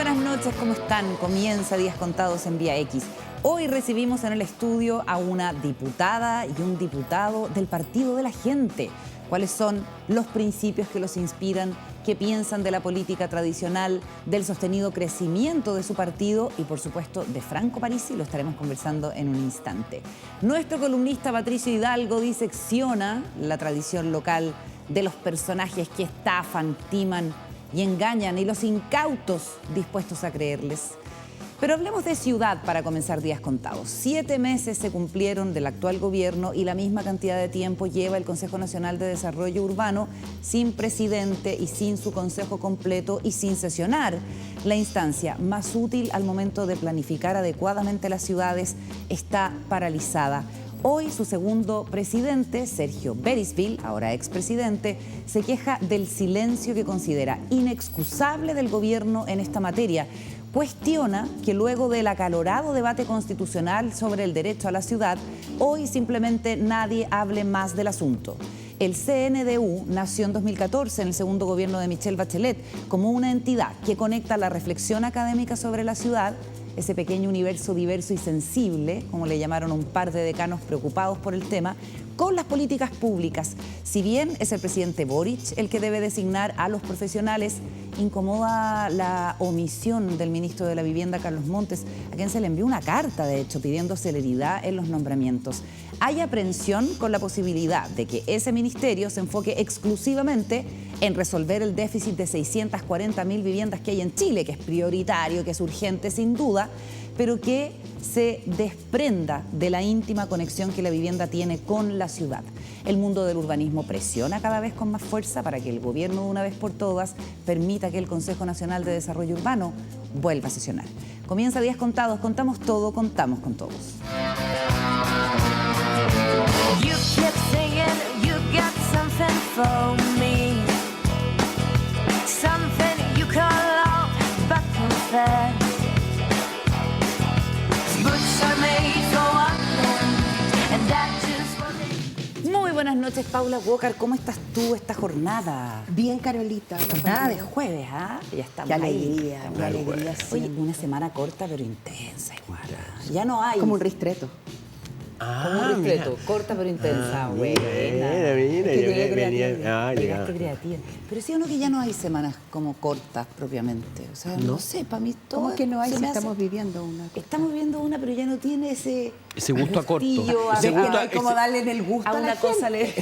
buenas noches, ¿cómo están? Comienza Días Contados en Vía X. Hoy recibimos en el estudio a una diputada y un diputado del Partido de la Gente. ¿Cuáles son los principios que los inspiran? ¿Qué piensan de la política tradicional, del sostenido crecimiento de su partido y, por supuesto, de Franco Parisi? Lo estaremos conversando en un instante. Nuestro columnista Patricio Hidalgo disecciona la tradición local de los personajes que estafan, timan y engañan y los incautos dispuestos a creerles. Pero hablemos de ciudad para comenzar Días Contados. 7 meses se cumplieron del actual gobierno y la misma cantidad de tiempo lleva el Consejo Nacional de Desarrollo Urbano sin presidente y sin su consejo completo y sin sesionar. La instancia más útil al momento de planificar adecuadamente las ciudades está paralizada. Hoy su segundo presidente, Sergio Berisville, ahora expresidente, se queja del silencio que considera inexcusable del gobierno en esta materia. Cuestiona que luego del acalorado debate constitucional sobre el derecho a la ciudad, hoy simplemente nadie hable más del asunto. El CNDU nació en 2014, en el segundo gobierno de Michelle Bachelet, como una entidad que conecta la reflexión académica sobre la ciudad, ese pequeño universo diverso y sensible, como le llamaron un par de decanos preocupados por el tema, con las políticas públicas. Si bien es el presidente Boric el que debe designar a los profesionales, incomoda la omisión del ministro de la Vivienda, Carlos Montes, a quien se le envió una carta, de hecho, pidiendo celeridad en los nombramientos. Hay aprensión con la posibilidad de que ese ministerio se enfoque exclusivamente en resolver el déficit de 640.000 viviendas que hay en Chile, que es prioritario, que es urgente sin duda, pero que se desprenda de la íntima conexión que la vivienda tiene con la ciudad. El mundo del urbanismo presiona cada vez con más fuerza para que el gobierno de una vez por todas permita que el Consejo Nacional de Desarrollo Urbano vuelva a sesionar. Comienza Días Contados, contamos todo, contamos con todos. You kept saying you got something for me, something you call out but confess. Books are made for one and that just what. Muy buenas noches, Paula Walker. ¿Cómo estás tú esta jornada? Bien, Carolita. Jornada de jueves, ¿ah? Ya estamos Qué ahí. alegría, Estamos qué ahí. alegría. Sí. Oye, una semana corta pero intensa igual. Ya no hay. Como un ristreto. Como un ristreto, corta pero intensa. Buena. Es que llegué creativa. Llegaste creativa. Pero sí o no que ya no hay semanas como cortas propiamente. O sea, no sé, para mí todo. ¿Cómo que no hay se si me hace- estamos viviendo una? Estamos viviendo una, pero ya no tiene ese gusto a corto. gustillo, Ese a- gusto No hay como darle en el gusto a a una la cosa gente.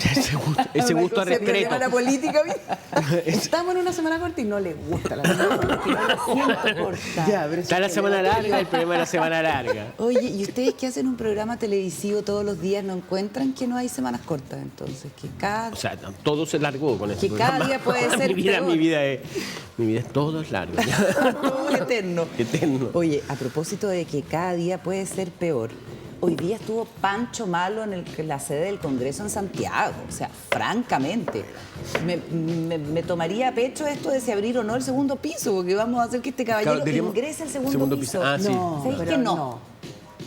Ese gusto a Se restreto. problema la política. Estamos en una semana corta y no le gusta la semana siento corta. Ya, pero Está la semana larga, el problema de la semana larga. Oye, ¿y ustedes que hacen un programa televisivo todos los días no encuentran que no hay semanas cortas entonces? Que cada... O sea, todo se largó con ese Que cada programa. día puede ser mi vida, peor. mi vida es todo es largo. Todo eterno. Eterno. Oye, a propósito de que cada día puede ser peor, hoy día estuvo Pancho Malo en la sede del Congreso en Santiago. O sea, francamente, me tomaría a pecho esto de si abrir o no el segundo piso, porque vamos a hacer que este caballero Claro, diríamos- ingrese al segundo, segundo piso. piso. Ah, sí. No, ¿Sabéis pero que no?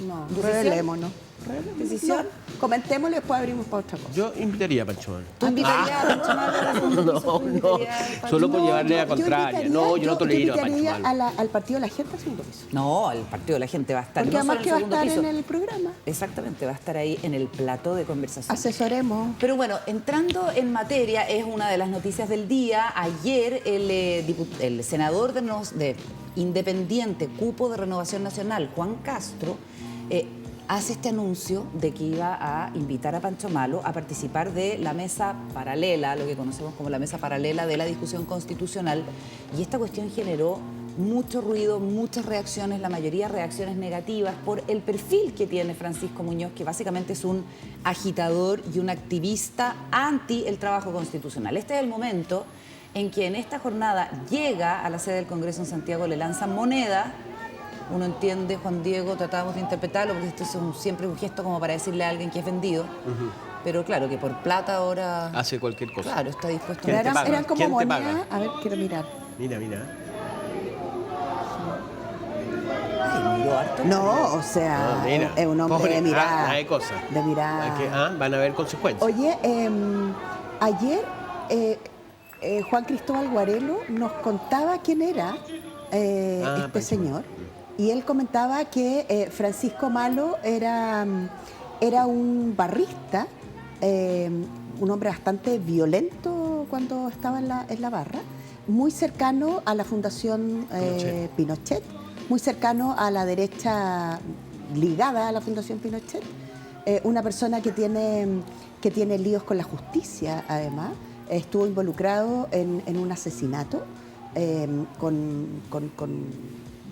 No, ¿Decisión? revelémonos. ¿Decisión? No, comentémoslo y después abrimos para otra cosa. Yo invitaría a Pancho Malo. ¿Tú invitarías a Pancho Malo al segundo piso? ¿Tú invitarías a Pancho Solo por Malo? llevarle la yo contraria. invitaría- No, yo no tolero a Yo Pancho invitaría Malo. al partido de la gente al segundo piso. No, el partido de la gente va a estar Porque no solo además en que el va a segundo estar piso. en el programa. Exactamente, va a estar ahí en el plató de conversación. Asesoremos. Pero bueno, entrando en materia, es una de las noticias del día. Ayer el senador de Independiente, cupo de Renovación Nacional, Juan Castro, hace este anuncio de que iba a invitar a Pancho Malo a participar de la mesa paralela, lo que conocemos como la mesa paralela de la discusión constitucional. Y esta cuestión generó mucho ruido, muchas reacciones, la mayoría reacciones negativas por el perfil que tiene Francisco Muñoz, que básicamente es un agitador y un activista anti el trabajo constitucional. Este es el momento en que en esta jornada llega a la sede del Congreso en Santiago, le lanzan moneda. Uno entiende, Juan Diego, tratamos de interpretarlo, porque esto es siempre un gesto como para decirle a alguien que es vendido. Pero claro, que por plata ahora... Hace cualquier cosa. Claro, está dispuesto ¿Quién a... te Eran, paga? eran como ¿Quién te monedas. paga? A ver, quiero mirar. Mira. Ay, miró harto. No, o sea, No, mira. es un hombre Pobre, de mirada. hay cosas. De mirada. Van a haber consecuencias. Oye, ayer Juan Cristóbal Guarelo nos contaba quién era Pancho señor, y él comentaba que Francisco Malo era un barrista, un hombre bastante violento cuando estaba en la barra, muy cercano a la Fundación Pinochet, muy cercano a la derecha ligada a la Fundación Pinochet, una persona que tiene líos con la justicia, además, estuvo involucrado en un asesinato,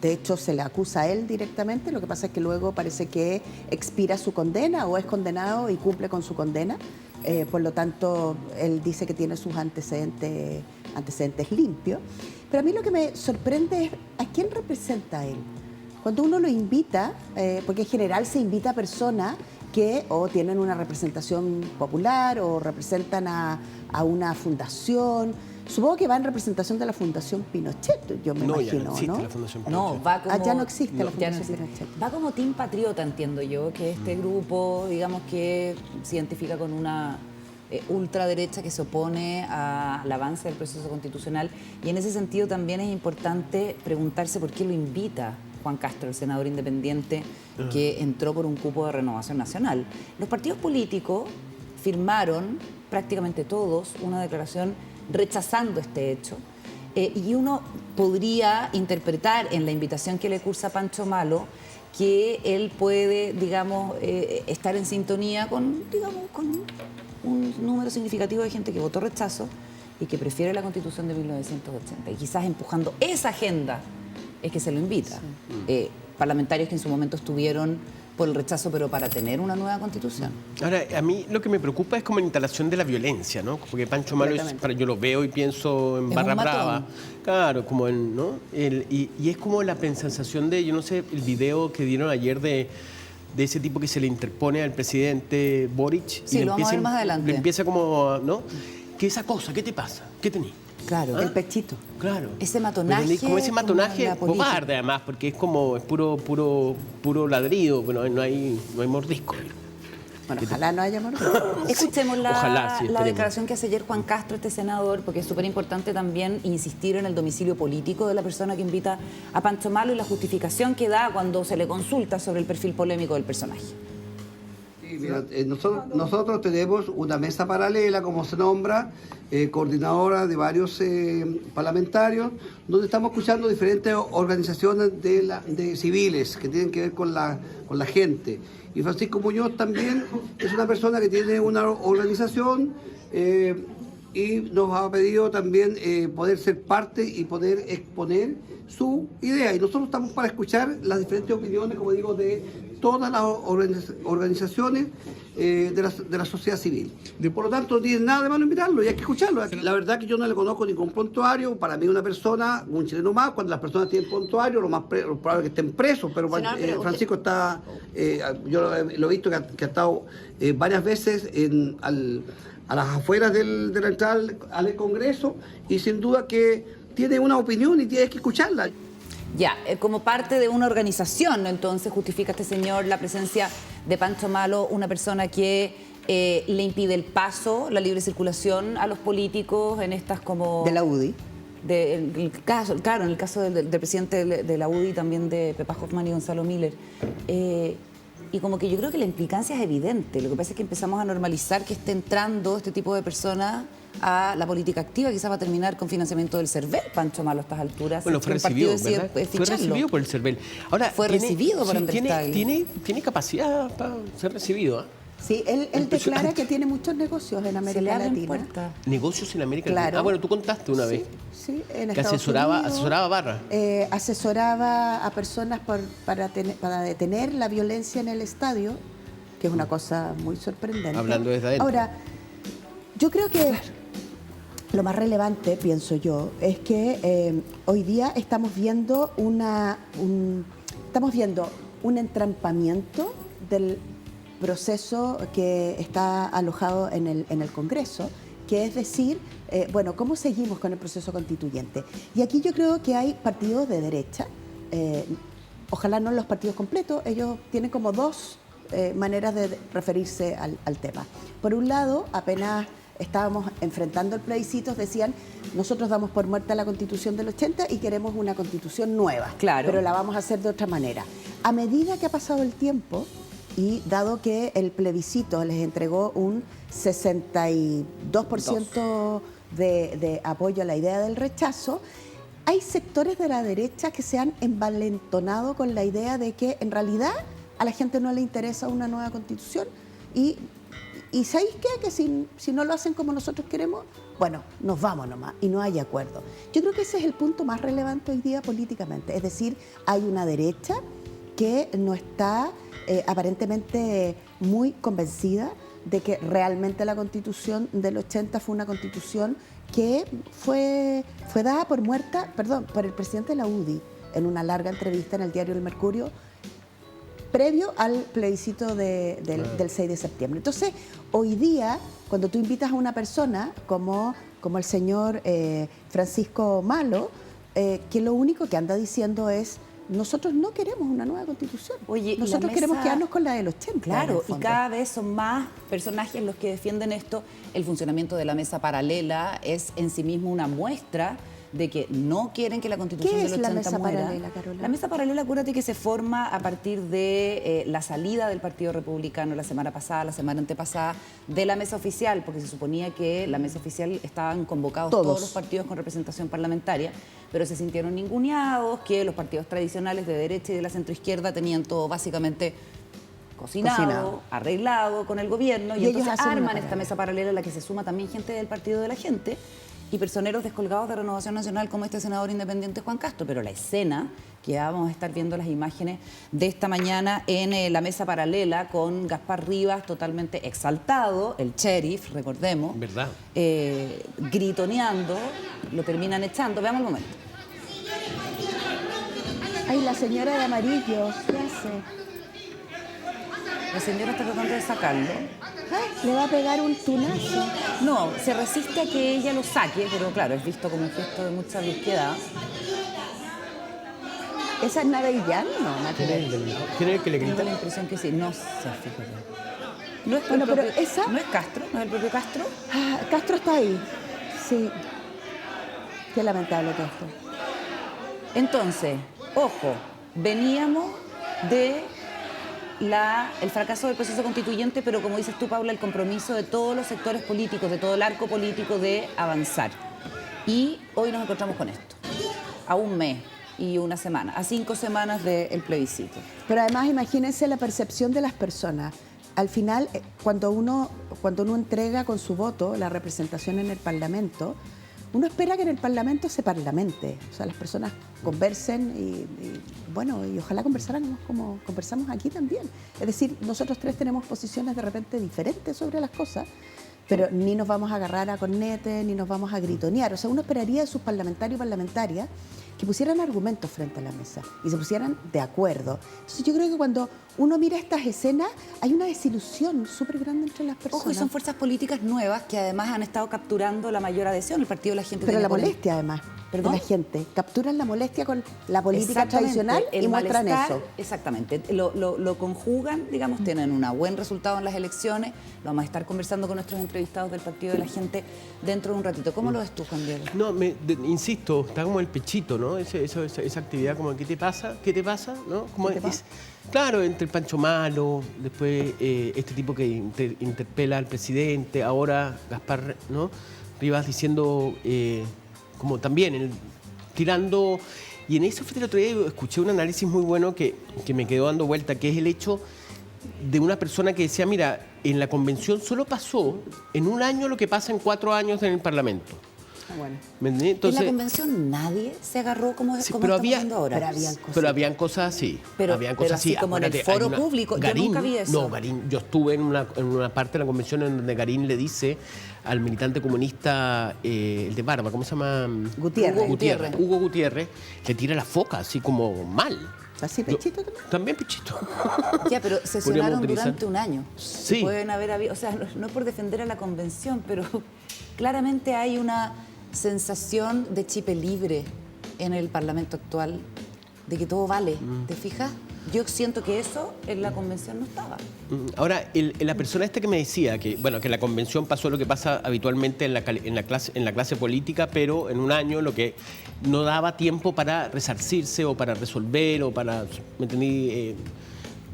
de hecho se le acusa a él directamente, lo que pasa es que luego parece que expira su condena o es condenado y cumple con su condena, por lo tanto él dice que tiene sus antecedentes limpios. Pero a mí lo que me sorprende es a quién representa él. Cuando uno lo invita, porque en general se invita a personas que o tienen una representación popular o representan a una fundación. Supongo que va en representación de la Fundación Pinochet, yo me imagino, ya no existe ¿no? la Fundación Pinochet. No, va como... Ya no existe la ya no Fundación existe. Pinochet. Va como Team Patriota, entiendo yo, que este grupo, digamos, que se identifica con una ultraderecha que se opone al avance del proceso constitucional. Y en ese sentido también es importante preguntarse por qué lo invita Juan Castro, el senador independiente, que entró por un cupo de Renovación Nacional. Los partidos políticos firmaron, prácticamente todos, una declaración rechazando este hecho. Y uno podría interpretar en la invitación que le cursa Pancho Malo que él puede, digamos, estar en sintonía con un número significativo de gente que votó rechazo y que prefiere la Constitución de 1980. Y quizás empujando esa agenda es que se lo invita. Parlamentarios que en su momento estuvieron por el rechazo, pero para tener una nueva Constitución. Ahora, a mí lo que me preocupa es como la instalación de la violencia, ¿no? Porque Pancho Malo, yo lo veo y pienso en Es Barra un matón. Brava. Claro, como él, ¿no? Y es como la sensación de, yo no sé, el video que dieron ayer de ese tipo que se le interpone al presidente Boric. Sí, y lo vamos a ver más adelante. Le empieza como, ¿no? ¿Qué esa cosa? ¿Qué te pasa? ¿Qué tenés? Claro, el pechito. Claro. Ese matonaje. Como ese matonaje como la política. cobarde, además, porque es como es puro ladrido, no hay mordisco. Bueno, ojalá no haya mordido. Escuchemos Ojalá, sí, la esperemos. declaración que hace ayer Juan Castro, este senador, porque es súper importante también insistir en el domicilio político de la persona que invita a Pancho Malo y la justificación que da cuando se le consulta sobre el perfil polémico del personaje. Sí, mira, nosotros tenemos una mesa paralela, como se nombra, coordinadora de varios parlamentarios, donde estamos escuchando diferentes organizaciones de civiles que tienen que ver con la gente. Y Francisco Muñoz también es una persona que tiene una organización y nos ha pedido también poder ser parte y poder exponer su idea. Y nosotros estamos para escuchar las diferentes opiniones, como digo, de todas las organizaciones de la sociedad civil. Por lo tanto, no tiene nada de malo invitarlo y hay que escucharlo. La verdad que yo no le conozco ningún prontuario. Para mí una persona, un chileno más, cuando las personas tienen prontuario, lo probable es que estén presos, pero Francisco está, yo lo he visto que ha estado varias veces a las afueras de la entrada al Congreso y sin duda que tiene una opinión y tienes que escucharla. Ya, como parte de una organización, entonces justifica este señor la presencia de Pancho Malo, una persona que le impide el paso, la libre circulación a los políticos en estas como... De la UDI. En el caso del presidente de la UDI, también de Pepa Hoffman y Gonzalo Miller. Y como que yo creo que la implicancia es evidente. Lo que pasa es que empezamos a normalizar que esté entrando este tipo de personas a la política activa. Quizás va a terminar con financiamiento del CERVEL, Pancho Malo, a estas alturas. Bueno, fue recibido, ¿verdad? Fue recibido por el CERVEL. Ahora, fue recibido por Andrés Tagle. Tiene capacidad para ser recibido, ¿eh? Sí, él declara que tiene muchos negocios en Se le América abren Latina. puertas. Negocios en América Claro. Latina. Ah, bueno, tú contaste una vez. Sí, en Que Estados asesoraba Unidos, a Barra. asesoraba a personas para detener la violencia en el estadio, que es una cosa muy sorprendente. Hablando desde adentro. Ahora, yo creo que lo más relevante, pienso yo, es que hoy día estamos viendo un entrampamiento del proceso que está alojado en el Congreso, que es decir, bueno, ¿cómo seguimos con el proceso constituyente? Y aquí yo creo que hay partidos de derecha, ojalá no los partidos completos, ellos tienen como dos maneras de referirse al tema. Por un lado, apenas estábamos enfrentando el plebiscito, decían, nosotros damos por muerta la Constitución del 80 y queremos una Constitución nueva, Claro. pero la vamos a hacer de otra manera. A medida que ha pasado el tiempo, y dado que el plebiscito les entregó un 62% de apoyo a la idea del rechazo, hay sectores de la derecha que se han envalentonado con la idea de que en realidad a la gente no le interesa una nueva constitución y ¿sabéis qué? Que si no lo hacen como nosotros queremos, bueno, nos vamos nomás y no hay acuerdo. Yo creo que ese es el punto más relevante hoy día políticamente, es decir, hay una derecha que no está aparentemente muy convencida de que realmente la Constitución del 80 fue una Constitución que fue dada por muerta, por el presidente de la UDI en una larga entrevista en el diario El Mercurio previo al plebiscito del 6 de septiembre. Entonces, hoy día, cuando tú invitas a una persona como el señor Francisco Malo, que lo único que anda diciendo es nosotros no queremos una nueva constitución. Oye, nosotros queremos quedarnos con la del 80. Claro, en y el cada vez son más personajes los que defienden esto. El funcionamiento de la mesa paralela es en sí mismo una muestra de que no quieren que la Constitución ¿Qué del es la 80 mesa muera. paralela, Carola? La mesa paralela, acuérdate que se forma a partir de la salida del Partido Republicano la semana pasada, la semana antepasada, de la mesa oficial, porque se suponía que la mesa oficial estaban convocados todos los partidos con representación parlamentaria, pero se sintieron ninguneados, que los partidos tradicionales de derecha y de la centroizquierda tenían todo básicamente cocinado, arreglado con el gobierno, y ellos entonces hacen una arman esta mesa paralela en la que se suma también gente del Partido de la Gente y personeros descolgados de Renovación Nacional como este senador independiente Juan Castro. Pero la escena que vamos a estar viendo las imágenes de esta mañana en la mesa paralela con Gaspar Rivas totalmente exaltado, el sheriff, recordemos, ¿Verdad? gritoneando, lo terminan echando. Veamos el momento. Ay, la señora de amarillo, ¿qué hace? La señora está tratando de sacarlo. Ay, le va a pegar un tunazo. No, se resiste a que ella lo saque, pero claro, es visto como un gesto de mucha brusquedad. ¿Esa es Navellán? No, nada que ver. ¿Quién es el que le Tengo grita? la impresión que sí. No sé, fíjate. No es Bueno, el pero propio- esa- ¿No es Castro? ¿No es el propio Castro? Ah, Castro está ahí. Sí. Qué lamentable todo esto. Entonces, ojo, veníamos de el fracaso del proceso constituyente, pero como dices tú, Paula, el compromiso de todos los sectores políticos, de todo el arco político de avanzar. Y hoy nos encontramos con esto, a un mes y una semana, a 5 semanas del plebiscito. Pero además imagínense la percepción de las personas. Al final, cuando uno entrega con su voto la representación en el Parlamento, uno espera que en el Parlamento se parlamente. O sea, las personas conversen y ojalá conversáramos como conversamos aquí también. Es decir, nosotros tres tenemos posiciones de repente diferentes sobre las cosas, pero ni nos vamos a agarrar a cornete, ni nos vamos a gritonear. O sea, uno esperaría de sus parlamentarios y parlamentarias que pusieran argumentos frente a la mesa y se pusieran de acuerdo. Entonces yo creo que cuando uno mira estas escenas hay una desilusión súper grande entre las personas. Ojo, y son fuerzas políticas nuevas que además han estado capturando la mayor adhesión. El Partido de la Gente Pero tiene la 40. molestia además ¿Perdón? de la gente. Capturan la molestia con la política Exactamente, tradicional y el muestran malestar, eso. Exactamente, lo conjugan, digamos, tienen un buen resultado en las elecciones. Lo vamos a estar conversando con nuestros entrevistados del Partido de la Gente dentro de un ratito. ¿Cómo lo ves tú, Juan Diego? No, insisto, está como el pechito, ¿no? Esa actividad como, ¿qué te pasa? ¿Qué te pasa? ¿No? Como ¿Qué te pasa? Claro, entre el Pancho Malo, después este tipo que interpela al presidente, ahora Gaspar, ¿no? Rivas diciendo, como también, tirando... Y en eso, fíjate, el otro día escuché un análisis muy bueno que me quedó dando vuelta, que es el hecho de una persona que decía, mira, en la convención solo pasó en un año lo que pasa en 4 años en el Parlamento. Bueno, ¿Me entendí? Entonces, en la convención nadie se agarró como, sí, como pero estamos había- viendo ahora. pero habían cosas. Pero habían cosas así. Pero- habían pero cosas así como en el Acuérdate, foro hay público, yo nunca vi eso. No, Garín, yo estuve en una parte de la convención en donde Garín le dice al militante comunista, el de barba, ¿cómo se llama? Gutiérrez. Hugo Gutiérrez, le tira la foca, así como mal. ¿Así pechito también? También pechito. Ya, pero sesionaron utilizar. durante un año. Sí. Pueden haber habido, o sea, no es por defender a la convención, pero claramente hay una sensación de chipe libre en el Parlamento actual, de que todo vale, ¿te fijas? Yo siento que eso en la convención no estaba. Ahora, la persona esta que me decía que, bueno, que en la convención pasó lo que pasa habitualmente en la clase política, pero en un año lo que no daba tiempo para resarcirse o para resolver o para, ¿me entendí?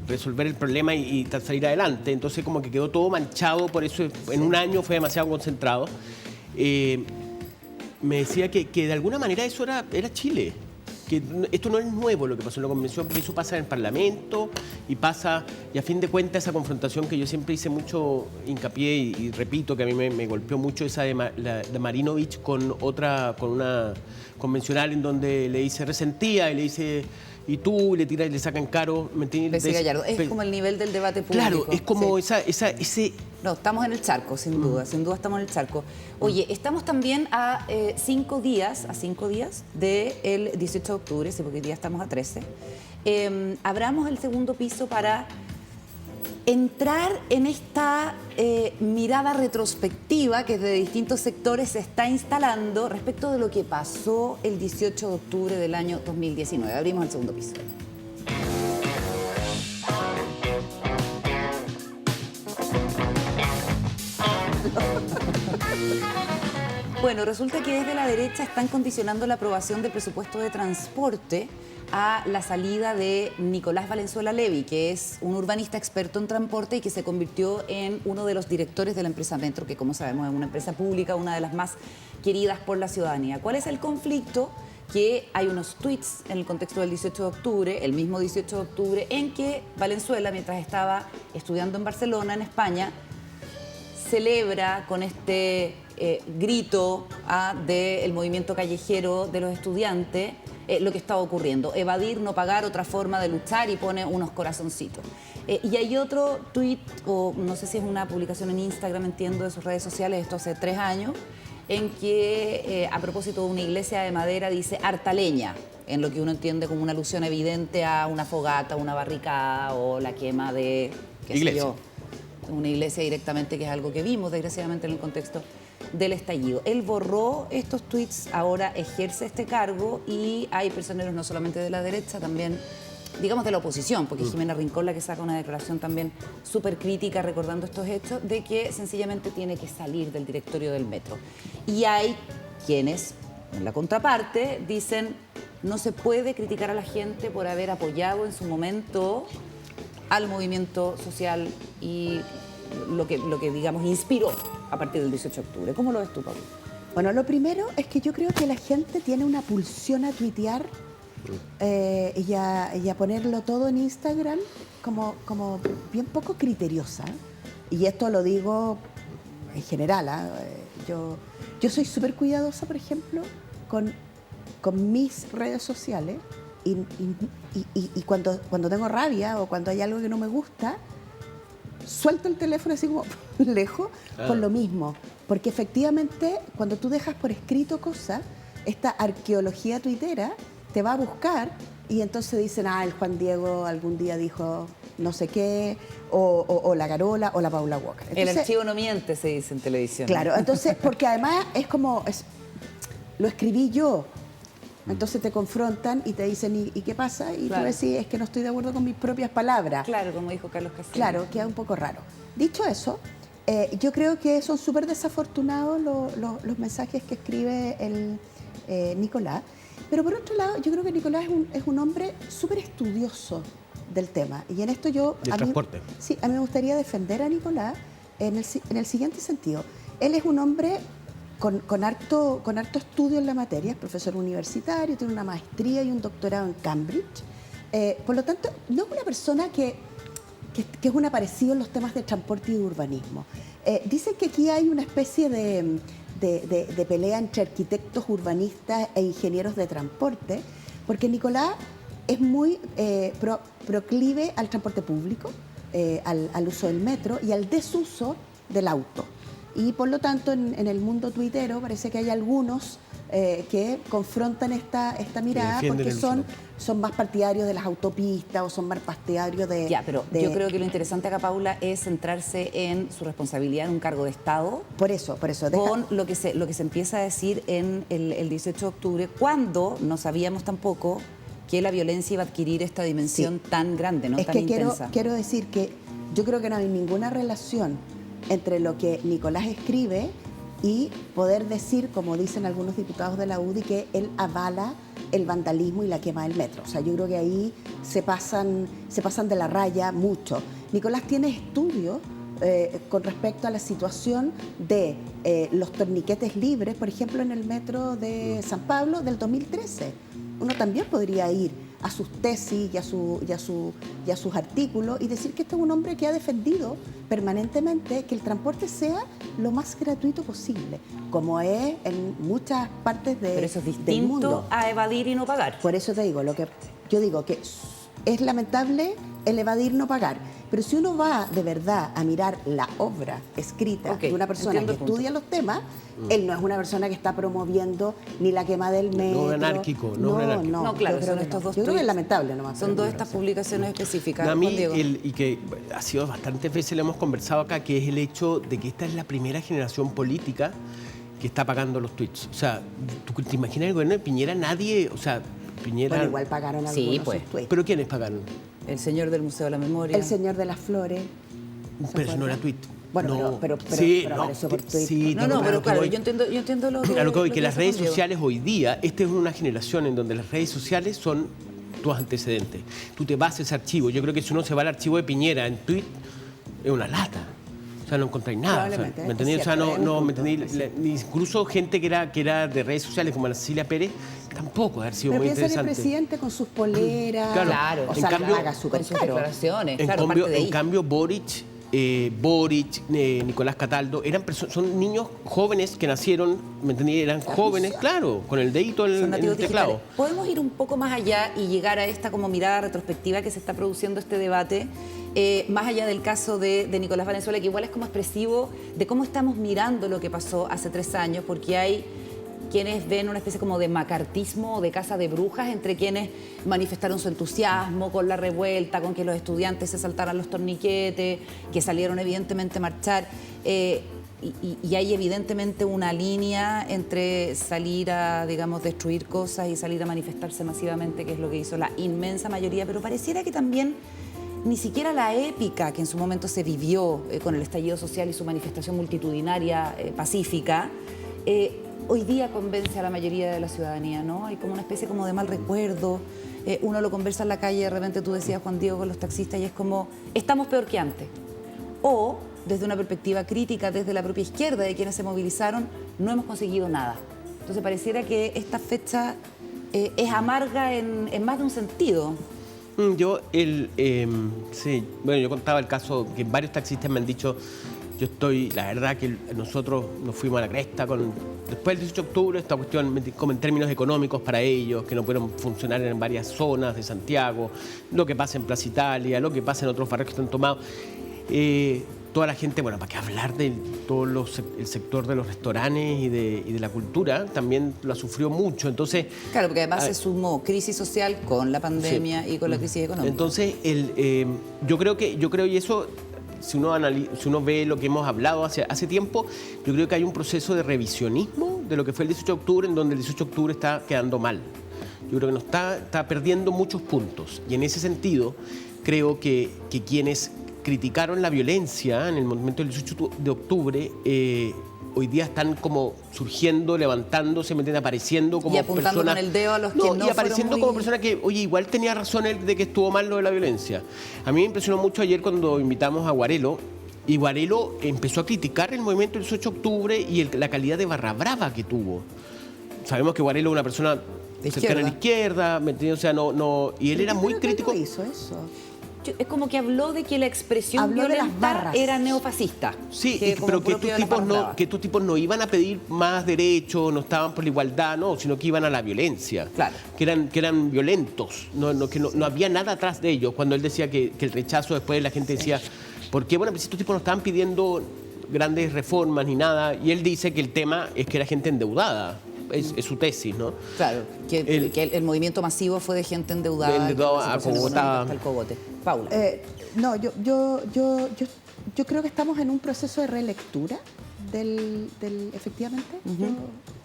Resolver el problema y salir adelante. Entonces como que quedó todo manchado, por eso en un año fue demasiado concentrado. Me decía que de alguna manera eso era Chile. Que esto no es nuevo lo que pasó en la convención, porque eso pasa en el Parlamento y a fin de cuentas esa confrontación que yo siempre hice mucho hincapié y repito que a mí me golpeó mucho esa de Marinovich con una convencional en donde le dice resentía y le dice y tú le tira y le sacan caro, ¿me entiendes? Gallardo. Es como el nivel del debate público. Claro, es como sí. ese... No, estamos en el charco, sin duda estamos en el charco. Oye, estamos también a 5 días del 18 de octubre, sí, porque hoy día estamos a 13. Abramos el segundo piso para entrar en esta mirada retrospectiva que desde distintos sectores se está instalando respecto de lo que pasó el 18 de octubre del año 2019. Abrimos el segundo piso. Bueno, resulta que desde la derecha están condicionando la aprobación del presupuesto de transporte a la salida de Nicolás Valenzuela Levy, que es un urbanista experto en transporte y que se convirtió en uno de los directores de la empresa Metro, que como sabemos es una empresa pública, una de las más queridas por la ciudadanía. ¿Cuál es el conflicto? Que hay unos tweets en el contexto del 18 de octubre, el mismo 18 de octubre, en que Valenzuela, mientras estaba estudiando en Barcelona, en España, celebra con este grito del movimiento callejero de los estudiantes lo que estaba ocurriendo. Evadir, no pagar, otra forma de luchar, y pone unos corazoncitos. Y hay otro tuit, o no sé si es una publicación en Instagram, entiendo, de sus redes sociales, esto hace 3 años, en que a propósito de una iglesia de madera dice harta leña, en lo que uno entiende como una alusión evidente a una fogata, una barricada o la quema de, qué sé yo, una iglesia directamente, que es algo que vimos desgraciadamente en el contexto del estallido. Él borró estos tweets, ahora ejerce este cargo y hay personeros no solamente de la derecha, también digamos de la oposición, porque Jimena Rincón la que saca una declaración también súper crítica recordando estos hechos, de que sencillamente tiene que salir del directorio del Metro. Y hay quienes, en la contraparte, dicen no se puede criticar a la gente por haber apoyado en su momento al movimiento social y lo que digamos inspiró a partir del 18 de octubre. ¿Cómo lo ves tú, Pablo? Bueno, lo primero es que yo creo que la gente tiene una pulsión a tuitear y a ponerlo todo en Instagram como bien poco criteriosa. Y esto lo digo en general. Yo soy súper cuidadosa, por ejemplo, con mis redes sociales y cuando tengo rabia o cuando hay algo que no me gusta, suelto el teléfono así como lejos por lo mismo. Porque efectivamente, cuando tú dejas por escrito cosas, esta arqueología tuitera te va a buscar y entonces dicen, el Juan Diego algún día dijo no sé qué, o la Carola o la Paula Walker. Entonces, el archivo no miente, se dice en televisión. Claro, entonces, porque además es como, lo escribí yo. Entonces te confrontan y te dicen, ¿y qué pasa? Y claro, tú decís, es que no estoy de acuerdo con mis propias palabras. Claro, como dijo Carlos Castillo. Claro, queda un poco raro. Dicho eso, yo creo que son súper desafortunados los mensajes que escribe Nicolás. Pero por otro lado, yo creo que Nicolás es un hombre súper estudioso del tema. Y en esto transporte. Sí, a mí me gustaría defender a Nicolás en el siguiente sentido. Él es un hombre con harto estudio en la materia, es profesor universitario, tiene una maestría y un doctorado en Cambridge. Por lo tanto, no es una persona que es un aparecido en los temas de transporte y de urbanismo. Dicen que aquí hay una especie de pelea entre arquitectos, urbanistas e ingenieros de transporte, porque Nicolás es muy proclive al transporte público, al uso del metro y al desuso del auto. Y por lo tanto, en el mundo tuitero parece que hay algunos que confrontan esta mirada porque son más partidarios de las autopistas o son más partidarios de... Ya, pero yo creo que lo interesante acá, Paula, es centrarse en su responsabilidad en un cargo de Estado. Por eso. Con lo que se empieza a decir en el 18 de octubre, cuando no sabíamos tampoco que la violencia iba a adquirir esta dimensión tan grande, ¿no? Es tan que intensa. quiero decir que yo creo que no hay ninguna relación entre lo que Nicolás escribe y poder decir, como dicen algunos diputados de la UDI, que él avala el vandalismo y la quema del metro. O sea, yo creo que ahí se pasan de la raya mucho. Nicolás tiene estudios con respecto a la situación de los torniquetes libres, por ejemplo, en el metro de San Pablo del 2013. Uno también podría ir a sus tesis y a sus artículos y decir que este es un hombre que ha defendido permanentemente que el transporte sea lo más gratuito posible, como es en muchas partes Pero eso es del distinto mundo. a evadir y no pagar. Por eso te digo, yo digo que es lamentable el evadir no pagar, pero si uno va de verdad a mirar la obra escrita Ok, de una persona entiendo que el punto. estudia los temas, él no es una persona que está promoviendo ni la quema del metro. un anárquico, no un anárquico. No, claro, yo creo son que estos no. dos Yo creo que es tweets. lamentable nomás. Son pero dos no estas sé. publicaciones específicas. A mí, Juan Diego. y que ha sido bastantes veces, lo hemos conversado acá, que es el hecho de que esta es la primera generación política que está pagando los tweets. O sea, ¿tú te imaginas el gobierno de Piñera? Nadie, o sea, Piñera... Bueno, igual pagaron Sí, algunos pues. sus tweets. ¿Pero quiénes pagaron? El señor del Museo de la Memoria. El señor de las flores. Pero eso no era tweet. Bueno, No. pero Sí, apareció por tweet. sí, No, tengo pero que claro, voy. yo entiendo lo que... A lo que voy, lo que las dice redes Juan Diego. sociales hoy día, esta es una generación en donde las redes sociales son tus antecedentes. Tú te vas a ese archivo. Yo creo que si uno se va al archivo de Piñera en tweet, es una lata. O sea, no encontráis nada. O sea, Probablemente, ¿me es entendí? O sea, cierto, es un no me punto, entendí. es cierto. Incluso gente que era de redes sociales, como la Cecilia Pérez, tampoco ha sido Pero muy piensa en el interesante. presidente con sus poleras. Claro, o en sea, cambio, la paga Con súper sus caro. declaraciones, En, claro, cambio, parte de ahí. en cambio, Boric, Nicolás Cataldo, son niños jóvenes que nacieron, ¿me entendí? Eran jóvenes, claro, con el dedito Son en el nativos teclado. digitales. Podemos ir un poco más allá y llegar a esta como mirada retrospectiva que se está produciendo este debate, más allá del caso de Nicolás Valenzuela, que igual es como expresivo de cómo estamos mirando lo que pasó hace 3 años, porque hay quienes ven una especie como de macartismo o de casa de brujas entre quienes manifestaron su entusiasmo con la revuelta, con que los estudiantes se saltaran los torniquetes, que salieron evidentemente a marchar. Y hay evidentemente una línea entre salir a, digamos, destruir cosas y salir a manifestarse masivamente, que es lo que hizo la inmensa mayoría, pero pareciera que también ni siquiera la épica que en su momento se vivió con el estallido social y su manifestación multitudinaria pacífica, hoy día convence a la mayoría de la ciudadanía, ¿no? Hay como una especie como de mal recuerdo. Uno lo conversa en la calle, de repente tú decías, Juan Diego, con los taxistas, y es como, estamos peor que antes. O, desde una perspectiva crítica, desde la propia izquierda de quienes se movilizaron, no hemos conseguido nada. Entonces pareciera que esta fecha es amarga en más de un sentido. Sí, bueno, yo contaba el caso que varios taxistas me han dicho, la verdad que nosotros nos fuimos a la cresta después del 18 de octubre, esta cuestión como en términos económicos para ellos, que no pudieron funcionar en varias zonas de Santiago, lo que pasa en Plaza Italia, lo que pasa en otros barrios que están tomados. Toda la gente, bueno, para qué hablar de el sector de los restaurantes y de la cultura, también la sufrió mucho. Entonces, Claro, porque además se sumó crisis social con la pandemia sí. y con la crisis económica. Entonces, yo creo, y eso, si uno ve lo que hemos hablado hace tiempo, yo creo que hay un proceso de revisionismo de lo que fue el 18 de octubre, en donde el 18 de octubre está quedando mal. Yo creo que está perdiendo muchos puntos. Y en ese sentido, creo que quienes criticaron la violencia en el movimiento del 18 de octubre, hoy día están como surgiendo, levantándose, apareciendo como Y apuntando personas... con el dedo a los que no y apareciendo fueron muy- como personas que, oye, igual tenía razón él de que estuvo mal lo de la violencia. A mí me impresionó mucho ayer cuando invitamos a Guarelo, y Guarelo empezó a criticar el movimiento del 18 de octubre y la calidad de barra brava que tuvo. Sabemos que Guarelo es una persona cercana a la izquierda, ¿me entiendes? O sea, y él era Yo muy creo que crítico. no hizo eso. Es como que habló de que la expresión Habló de las violenta barras. era neofascista. Sí, como pero que propio de las barras bravas. estos tipos no iban a pedir más derechos, no estaban por la igualdad, no, sino que iban a la violencia. Claro. Que eran violentos, que no había nada atrás de ellos. Cuando él decía que el rechazo, después la gente decía, ¿por qué? Bueno, pues estos tipos no estaban pidiendo grandes reformas ni nada. Y él dice que el tema es que era gente endeudada. Es su tesis, ¿no? Claro, que el movimiento masivo fue de gente endeudada. Endeudada, con una situación acogotada. económica hasta el cogote. Paula. No, yo creo que estamos en un proceso de relectura del efectivamente.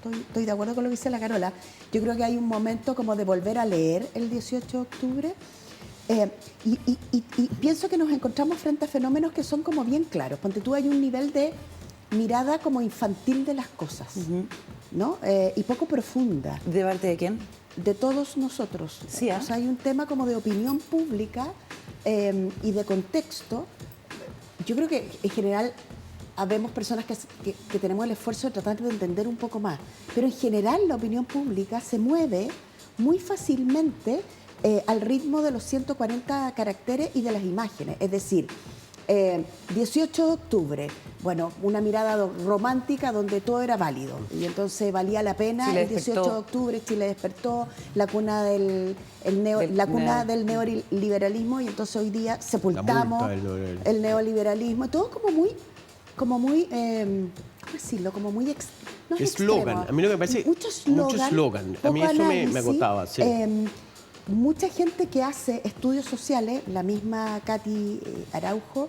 estoy de acuerdo con lo que dice la Carola. Yo creo que hay un momento como de volver a leer el 18 de octubre. Y pienso que nos encontramos frente a fenómenos que son como bien claros. Ponte tú, hay un nivel de mirada como infantil de las cosas, ¿no? Y poco profunda. ¿De parte de quién? De todos nosotros. Sí, ¿ah? O sea, hay un tema como de opinión pública y de contexto. Yo creo que en general habemos personas que tenemos el esfuerzo de tratar de entender un poco más, pero en general la opinión pública se mueve muy fácilmente al ritmo de los 140 caracteres y de las imágenes. Es decir, 18 de octubre, bueno, una mirada romántica donde todo era válido y entonces valía la pena. Chile el 18 despertó. de octubre Chile despertó, la cuna del neoliberalismo, y entonces hoy día sepultamos el neoliberalismo, todo como muy ¿cómo decirlo? Como muy no es eslogan. extremo. A mí lo que me parece mucho eslogan. A mí eso me agotaba. Sí. Mucha gente que hace estudios sociales, la misma Katy Araujo,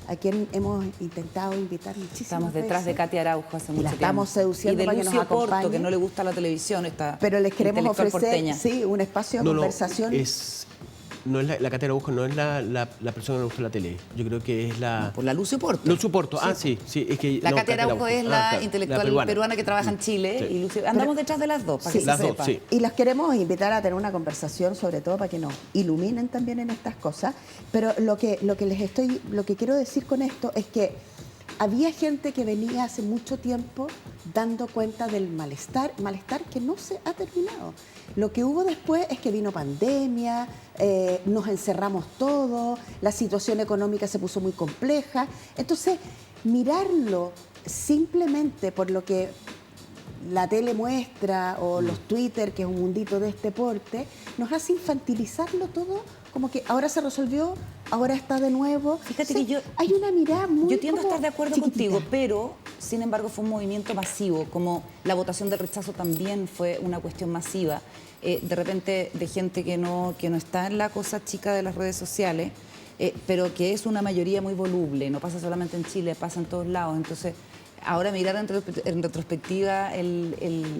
a quien hemos intentado invitar muchísimas Estamos detrás de veces. Katy Araujo hace mucho la tiempo. estamos seduciendo y de para que Lucio nos acompañe. Porto, que no le gusta la televisión, esta Pero les queremos intelectual ofrecer porteña. un espacio de conversación. No es la Katy Araujo, no es la persona que le gusta la tele. Yo creo que es la... Por la Lucio Porto. Lucio Porto, sí. Es que, La no, Katy Araujo es la claro, intelectual peruana que trabaja en Chile. Sí. Y Lucio, andamos detrás de las dos, para Sí. que Las se dos, sepa. sí. Y las queremos invitar a tener una conversación, sobre todo para que nos iluminen también en estas cosas. Pero lo que quiero decir con esto es que había gente que venía hace mucho tiempo dando cuenta del malestar que no se ha terminado. Lo que hubo después es que vino pandemia, nos encerramos todos, la situación económica se puso muy compleja. Entonces, mirarlo simplemente por lo que la tele muestra o los Twitter, que es un mundito de este porte, nos hace infantilizarlo todo, como que ahora se resolvió, ahora está de nuevo. Fíjate que yo... Hay una mirada muy Yo tiendo a como estar de acuerdo chiquitita. contigo, pero sin embargo fue un movimiento masivo, como la votación del rechazo también fue una cuestión masiva. De repente de gente que no está en la cosa chica de las redes sociales, pero que es una mayoría muy voluble, no pasa solamente en Chile, pasa en todos lados. Entonces, ahora mirar en retrospectiva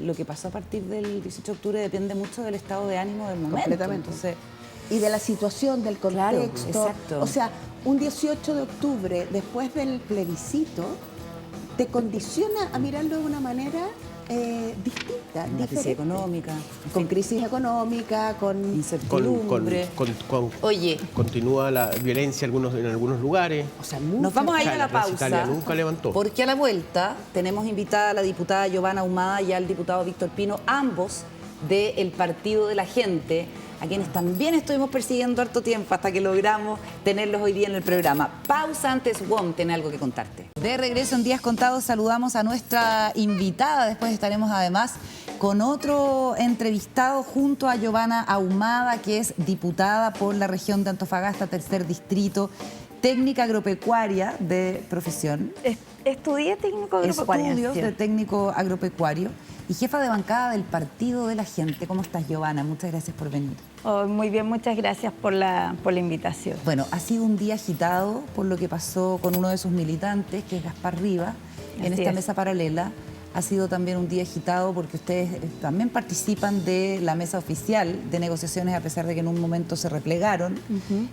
lo que pasó a partir del 18 de octubre depende mucho del estado de ánimo del momento. Completamente. Entonces, Y de la situación, del Claro, contexto. exacto. O sea, un 18 de octubre, después del plebiscito, te condiciona a mirarlo de una manera distinta, una crisis diferente. económica, Con crisis económica, con... incertidumbre. Oye, Continúa la violencia en algunos lugares. O sea, nos vamos a ir a la Italia pausa, nunca levantó. porque a la vuelta tenemos invitada a la diputada Giovanna Ahumada y al diputado Víctor Pino, ambos del Partido de la Gente, a quienes también estuvimos persiguiendo harto tiempo hasta que logramos tenerlos hoy día en el programa. Pausa antes, Wom tiene algo que contarte. De regreso en Días Contados saludamos a nuestra invitada, después estaremos además con otro entrevistado junto a Giovanna Ahumada, que es diputada por la región de Antofagasta, tercer distrito, técnica agropecuaria de profesión. Estudié técnico agropecuario. Estudios de técnico agropecuario y jefa de bancada del Partido de la Gente. ¿Cómo estás, Giovanna? Muchas gracias por venir. Oh, muy bien, muchas gracias por la invitación. Bueno, ha sido un día agitado por lo que pasó con uno de sus militantes, que es Gaspar Rivas, en Así esta es. mesa paralela. Ha sido también un día agitado porque ustedes también participan de la mesa oficial de negociaciones, a pesar de que en un momento se replegaron.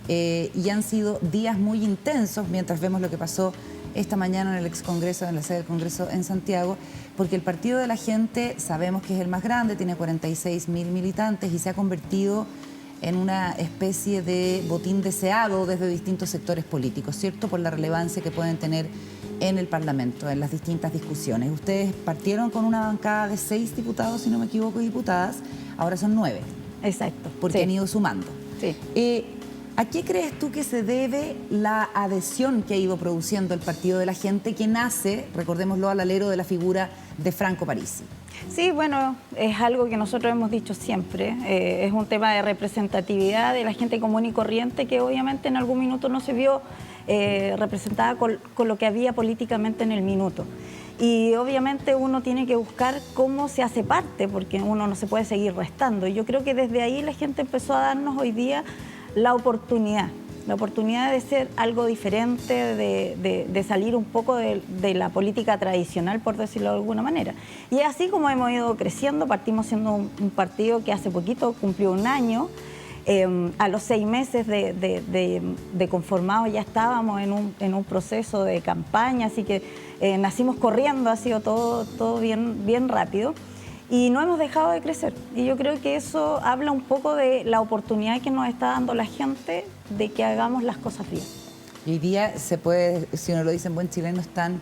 Y han sido días muy intensos mientras vemos lo que pasó esta mañana en el excongreso, en la sede del Congreso en Santiago, porque el Partido de la Gente sabemos que es el más grande, tiene 46.000 militantes y se ha convertido en una especie de botín deseado desde distintos sectores políticos, ¿cierto? Por la relevancia que pueden tener en el Parlamento, en las distintas discusiones. Ustedes partieron con una bancada de 6 diputados, si no me equivoco, diputadas, ahora son 9, Exacto. porque sí. han ido sumando. Sí. ¿A qué crees tú que se debe la adhesión que ha ido produciendo el Partido de la Gente, que nace, recordémoslo, al alero de la figura de Franco Parisi? Sí, bueno, es algo que nosotros hemos dicho siempre. Es un tema de representatividad de la gente común y corriente que obviamente en algún minuto no se vio representada con lo que había políticamente en el minuto. Y obviamente uno tiene que buscar cómo se hace parte, porque uno no se puede seguir restando. Y yo creo que desde ahí la gente empezó a darnos hoy día la oportunidad. la oportunidad de ser algo diferente, de salir un poco de la política tradicional, por decirlo de alguna manera. Y así como hemos ido creciendo, partimos siendo un partido que hace poquito cumplió un año. A los 6 meses de conformado ya estábamos en un proceso de campaña, así que nacimos corriendo, ha sido todo bien rápido. Y no hemos dejado de crecer. Y yo creo que eso habla un poco de la oportunidad que nos está dando la gente de que hagamos las cosas bien. Y hoy día se puede, si uno lo dice en buen chileno, están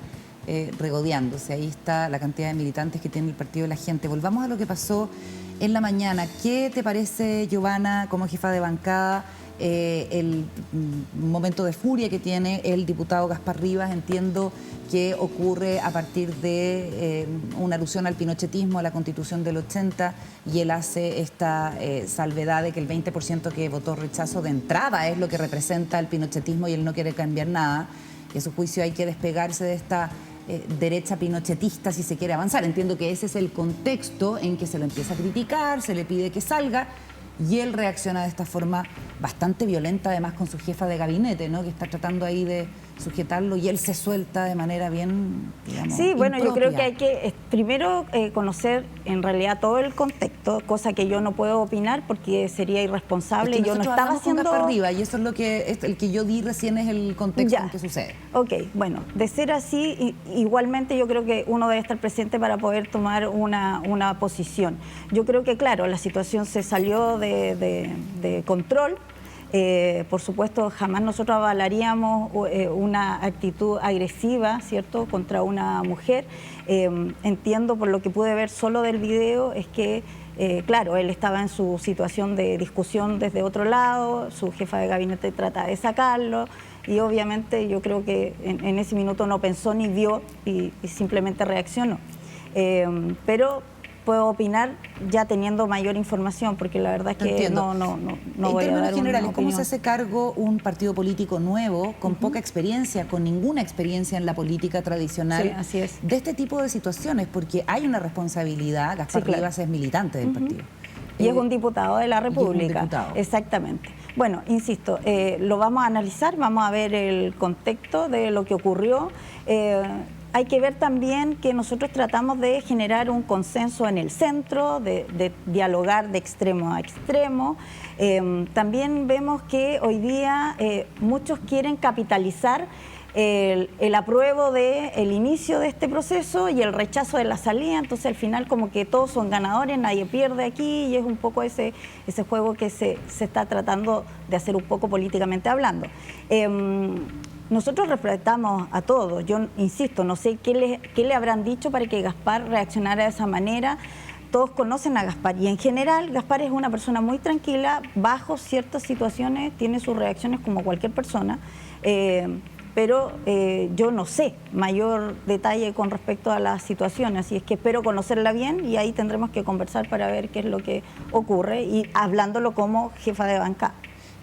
regodeándose. Ahí está la cantidad de militantes que tiene el Partido de la Gente. Volvamos a lo que pasó en la mañana. ¿Qué te parece, Giovanna, como jefa de bancada, el momento de furia que tiene el diputado Gaspar Rivas? Entiendo que ocurre a partir de una alusión al pinochetismo, a la Constitución del 80, y él hace esta salvedad de que el 20% que votó rechazo de entrada es lo que representa el pinochetismo y él no quiere cambiar nada. Y a su juicio hay que despegarse de esta derecha pinochetista si se quiere avanzar. Entiendo que ese es el contexto en que se lo empieza a criticar, se le pide que salga, y él reacciona de esta forma bastante violenta, además con su jefa de gabinete, ¿no?, que está tratando ahí de sujetarlo, y él se suelta de manera bien, digamos, sí, bueno, impropia. yo creo que hay que primero conocer en realidad todo el contexto, cosa que yo no puedo opinar porque sería irresponsable. Es que yo no nosotros estaba hablamos con haciendo... Gaspar Rivas, y eso es lo que el que yo di recién es el contexto Ya. en que sucede. Ok, bueno, de ser así, igualmente yo creo que uno debe estar presente para poder tomar una posición. Yo creo que, claro, la situación se salió de control. Por supuesto, jamás nosotros avalaríamos una actitud agresiva, ¿cierto?, contra una mujer. Entiendo, por lo que pude ver solo del video, es que, claro, él estaba en su situación de discusión desde otro lado, su jefa de gabinete trata de sacarlo, y obviamente yo creo que en ese minuto no pensó ni vio y simplemente reaccionó. Pero puedo opinar ya teniendo mayor información, porque la verdad es que Entiendo. no voy a En dar términos generales, una ¿cómo opinión. se hace cargo un partido político nuevo, con poca experiencia, con ninguna experiencia en la política tradicional, Sí, así es. de este tipo de situaciones? Porque hay una responsabilidad. Gaspar Sí, claro. Rivas es militante del partido. Y es un diputado de la República. diputado. Exactamente. Bueno, insisto, lo vamos a analizar, vamos a ver el contexto de lo que ocurrió. Hay que ver también que nosotros tratamos de generar un consenso en el centro, de dialogar de extremo a extremo. También vemos que hoy día muchos quieren capitalizar el apruebo del inicio de este proceso y el rechazo de la salida. Entonces al final como que todos son ganadores, nadie pierde aquí, y es un poco ese juego que se está tratando de hacer un poco políticamente hablando. Nosotros respetamos a todos. Yo insisto, no sé qué le habrán dicho para que Gaspar reaccionara de esa manera. Todos conocen a Gaspar y en general Gaspar es una persona muy tranquila, bajo ciertas situaciones tiene sus reacciones como cualquier persona, pero yo no sé mayor detalle con respecto a la situación, así es que espero conocerla bien y ahí tendremos que conversar para ver qué es lo que ocurre, y hablándolo como jefa de bancada.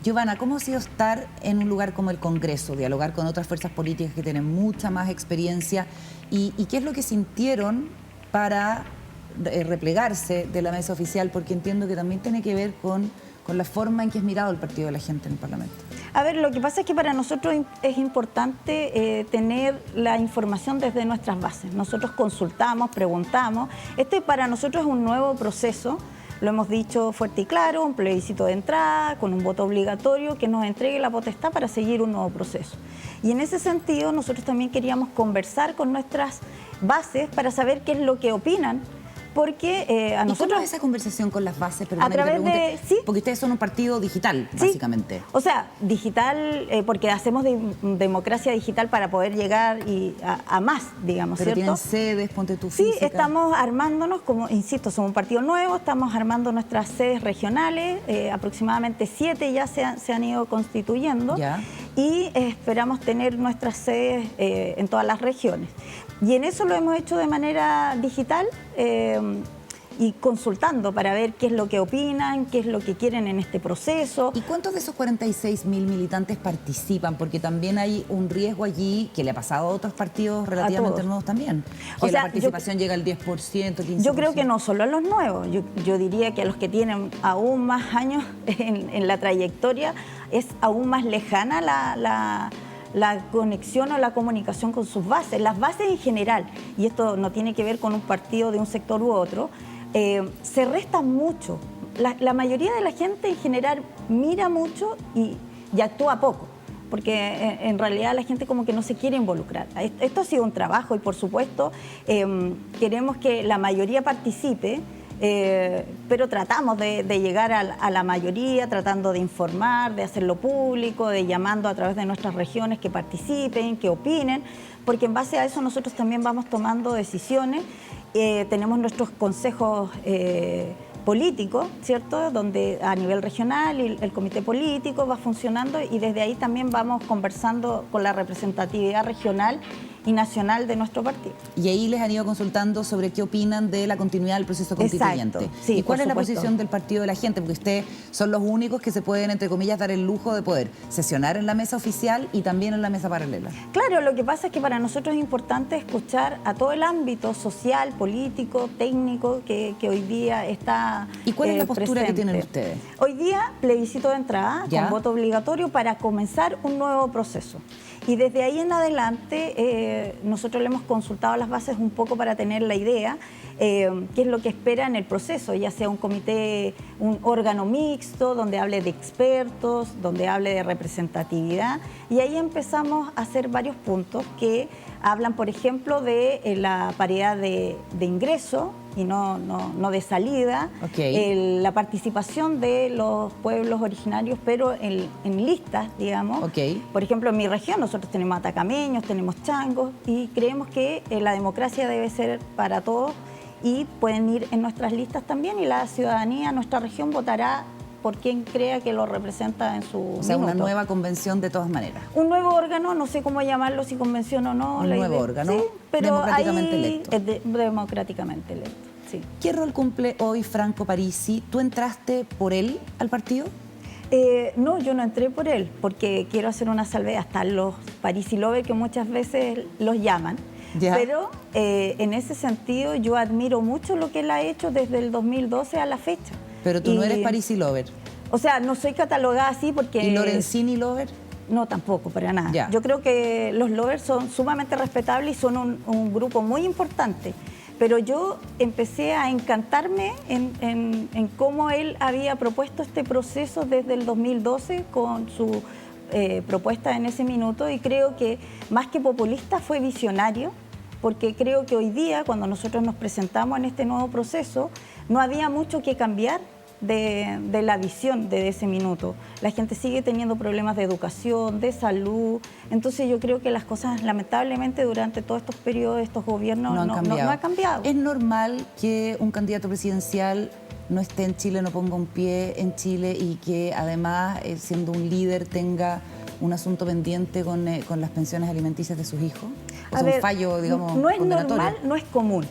Giovanna, ¿cómo ha sido estar en un lugar como el Congreso, dialogar con otras fuerzas políticas que tienen mucha más experiencia? ¿Y qué es lo que sintieron para replegarse de la mesa oficial? Porque entiendo que también tiene que ver con la forma en que es mirado el Partido de la Gente en el Parlamento. A ver, lo que pasa es que para nosotros es importante tener la información desde nuestras bases. Nosotros consultamos, preguntamos. Este para nosotros es un nuevo proceso. Lo hemos dicho fuerte y claro, un plebiscito de entrada con un voto obligatorio que nos entregue la potestad para seguir un nuevo proceso. Y en ese sentido nosotros también queríamos conversar con nuestras bases para saber qué es lo que opinan, porque a nosotros... ¿Cómo es esa conversación con las bases? A través de... ¿Sí? Porque ustedes son un partido digital, Sí. básicamente. O sea, digital, porque hacemos democracia digital para poder llegar a más, digamos, Pero ¿cierto? tienen sedes, ponte tú Sí, física. estamos armándonos, como insisto, somos un partido nuevo, estamos armando nuestras sedes regionales, aproximadamente 7 ya se han ido constituyendo, Ya. y esperamos tener nuestras sedes en todas las regiones. Y en eso lo hemos hecho de manera digital, y consultando para ver qué es lo que opinan, qué es lo que quieren en este proceso. ¿Y cuántos de esos 46.000 militantes participan? Porque también hay un riesgo allí que le ha pasado a otros partidos relativamente todos. nuevos también. O Que sea, la participación llega al 10%, 15%. Yo creo que no solo a los nuevos, yo diría que a los que tienen aún más años en la trayectoria es aún más lejana la conexión o la comunicación con sus bases, las bases en general, y esto no tiene que ver con un partido de un sector u otro, se restan mucho. La mayoría de la gente en general mira mucho y actúa poco, porque en realidad la gente como que no se quiere involucrar. Esto ha sido un trabajo y por supuesto queremos que la mayoría participe, pero tratamos de llegar a la mayoría, tratando de informar, de hacerlo público, de llamando a través de nuestras regiones que participen, que opinen, porque en base a eso nosotros también vamos tomando decisiones. Tenemos nuestros consejos políticos, ¿cierto?, donde a nivel regional el comité político va funcionando y desde ahí también vamos conversando con la representatividad regional y nacional de nuestro partido. Y ahí les han ido consultando sobre qué opinan de la continuidad del proceso constituyente. Exacto, sí, ¿Y cuál por es la supuesto. posición del Partido de la Gente? Porque ustedes son los únicos que se pueden, entre comillas, dar el lujo de poder sesionar en la mesa oficial y también en la mesa paralela. Claro, lo que pasa es que para nosotros es importante escuchar a todo el ámbito social, político, técnico que hoy día está ¿Y cuál es la postura que presente. tienen ustedes? Hoy día, plebiscito de entrada, ¿Ya? con voto obligatorio para comenzar un nuevo proceso. Y desde ahí en adelante nosotros le hemos consultado a las bases un poco para tener la idea qué es lo que espera en el proceso, ya sea un comité, un órgano mixto, donde hable de expertos, donde hable de representatividad. Y ahí empezamos a hacer varios puntos que hablan, por ejemplo, de la paridad de ingreso y no de salida, la participación de los pueblos originarios, pero en listas, digamos. Por ejemplo, en mi región nosotros tenemos atacameños, tenemos changos y creemos que la democracia debe ser para todos y pueden ir en nuestras listas también y la ciudadanía, nuestra región, votará por quien crea que lo representa en su O sea, minuto. una nueva convención de todas maneras. Un nuevo órgano, no sé cómo llamarlo, si convención o no. Un nuevo órgano, sí, pero democráticamente ahí electo. Es democráticamente electo, sí. ¿Qué rol cumple hoy Franco Parisi? ¿Tú entraste por él al partido? No, yo no entré por él, porque quiero hacer una salvedad. Están los Parisi Lovers que muchas veces los llaman. ¿Ya? Pero en ese sentido yo admiro mucho lo que él ha hecho desde el 2012 a la fecha. Pero tú no eres Parisi Lover. O sea, no soy catalogada así porque... ¿Y Lorenzini Lover? No, tampoco, para nada. Ya. Yo creo que los Lovers son sumamente respetables y son un grupo muy importante. Pero yo empecé a encantarme en cómo él había propuesto este proceso desde el 2012 con su propuesta en ese minuto y creo que más que populista fue visionario, porque creo que hoy día, cuando nosotros nos presentamos en este nuevo proceso, no había mucho que cambiar de la visión de ese minuto. La gente sigue teniendo problemas de educación, de salud, entonces yo creo que las cosas lamentablemente durante todos estos periodos de estos gobiernos No han cambiado. Es ¿Es normal que un candidato presidencial no esté en Chile, no ponga un pie en Chile y que además, siendo un líder, tenga un asunto pendiente con las pensiones alimenticias de sus hijos? O sea, un fallo, digamos, no es condenatorio. normal, no es común.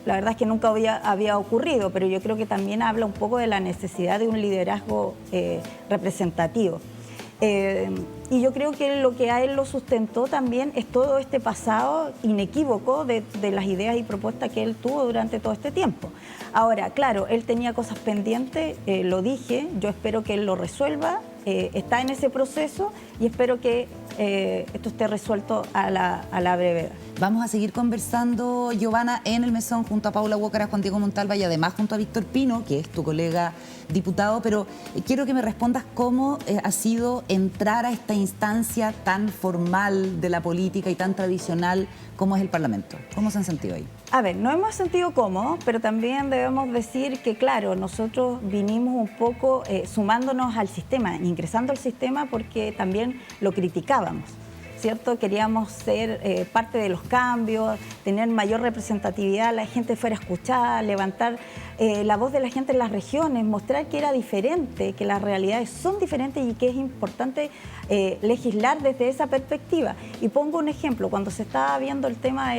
La verdad es que nunca había ocurrido, pero yo creo que también habla un poco de la necesidad de un liderazgo representativo. Y yo creo que lo que a él lo sustentó también es todo este pasado inequívoco de las ideas y propuestas que él tuvo durante todo este tiempo. Ahora, claro, él tenía cosas pendientes, lo dije, yo espero que él lo resuelva, está en ese proceso y espero que esto esté resuelto a la brevedad. Vamos a seguir conversando, Giovanna, en el mesón junto a Paula Huócara, Juan Diego Montalva y además junto a Víctor Pino, que es tu colega diputado, pero quiero que me respondas cómo ha sido entrar a esta instancia tan formal de la política y tan tradicional como es el Parlamento. ¿Cómo se han sentido ahí? A ver, nos hemos sentido cómodos, pero también debemos decir que, claro, nosotros vinimos un poco sumándonos al sistema, ingresando al sistema porque también lo criticábamos, ¿cierto? Queríamos ser parte de los cambios, tener mayor representatividad, la gente fuera escuchada, levantar la voz de la gente en las regiones, mostrar que era diferente, que las realidades son diferentes y que es importante legislar desde esa perspectiva. Y pongo un ejemplo, cuando se estaba viendo el tema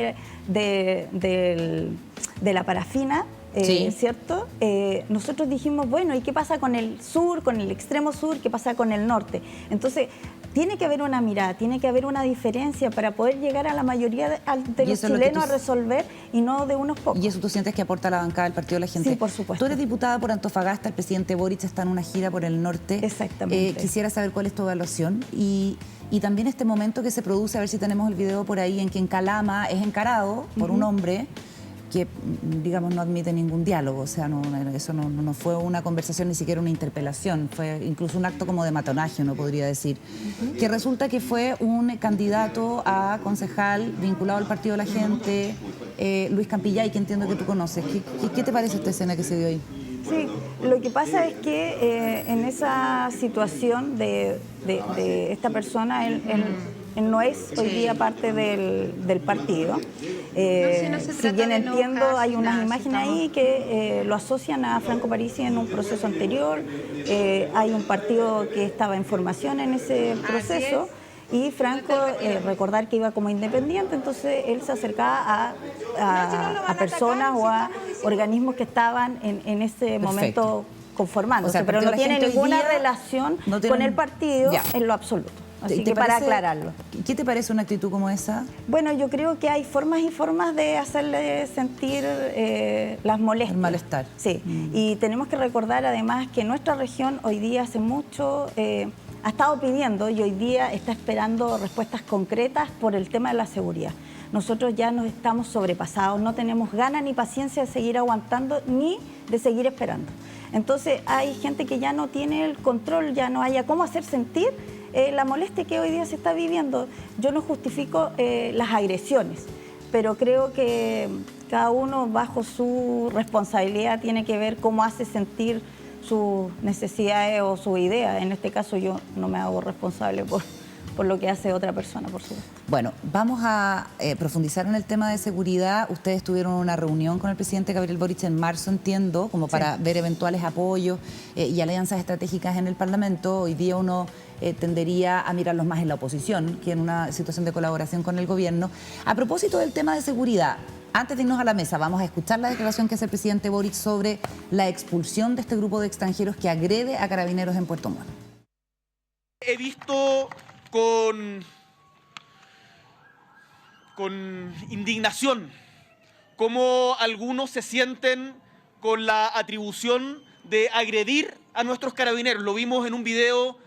de la parafina, Sí. ¿cierto? Nosotros dijimos, bueno, ¿y qué pasa con el sur, con el extremo sur? ¿Qué pasa con el norte? Entonces, tiene que haber una mirada, tiene que haber una diferencia para poder llegar a la mayoría de Y los eso es lo que chilenos tú- a resolver y no de unos pocos. ¿Y eso tú sientes que aporta a la bancada del Partido de la Gente? Sí, por supuesto. Tú eres diputada por Antofagasta, el presidente Boric está en una gira por el norte. Exactamente. Quisiera saber cuál es tu evaluación y también este momento que se produce, a ver si tenemos el video por ahí, en que en Calama es encarado por un hombre que, digamos, no admite ningún diálogo. O sea, eso no fue una conversación, ni siquiera una interpelación. Fue incluso un acto como de matonaje, uno podría decir. Que resulta que fue un candidato a concejal vinculado al Partido de la Gente, Luis Campillay, que entiendo que tú conoces. ¿Qué te parece esta escena que se dio ahí? Sí, lo que pasa es que en esa situación de esta persona, él no es hoy día parte del partido. Si bien entiendo, hay unas imágenes ahí que lo asocian a Franco Parisi en un proceso anterior. Hay un partido que estaba en formación en ese proceso. Y Franco, recordar que iba como independiente, entonces él se acercaba a personas o a organismos que estaban en ese momento conformándose, O sea, el pero Partido no de la tiene Gente hoy ninguna día relación no tiene con el un- partido Ya. en lo absoluto. Así ¿Te que para parece- aclararlo. ¿Qué te parece una actitud como esa? Bueno, yo creo que hay formas y formas de hacerle sentir las molestias. El malestar. Sí, y tenemos que recordar además que nuestra región hoy día hace mucho ha estado pidiendo y hoy día está esperando respuestas concretas por el tema de la seguridad. Nosotros ya nos estamos sobrepasados, no tenemos ganas ni paciencia de seguir aguantando ni de seguir esperando. Entonces hay gente que ya no tiene el control, ya no haya cómo hacer sentir la molestia que hoy día se está viviendo. Yo no justifico las agresiones, pero creo que cada uno bajo su responsabilidad tiene que ver cómo hace sentir sus necesidades o su idea. En este caso yo no me hago responsable por lo que hace otra persona, por supuesto. Bueno, vamos a profundizar en el tema de seguridad. Ustedes tuvieron una reunión con el presidente Gabriel Boric en marzo, entiendo, como para ver eventuales apoyos y alianzas estratégicas en el Parlamento. Hoy día uno tendería a mirarlos más en la oposición que en una situación de colaboración con el gobierno. A propósito del tema de seguridad, antes de irnos a la mesa, vamos a escuchar la declaración que hace el presidente Boric sobre la expulsión de este grupo de extranjeros que agrede a carabineros en Puerto Montt. He visto con indignación cómo algunos se sienten con la atribución de agredir a nuestros carabineros. Lo vimos en un video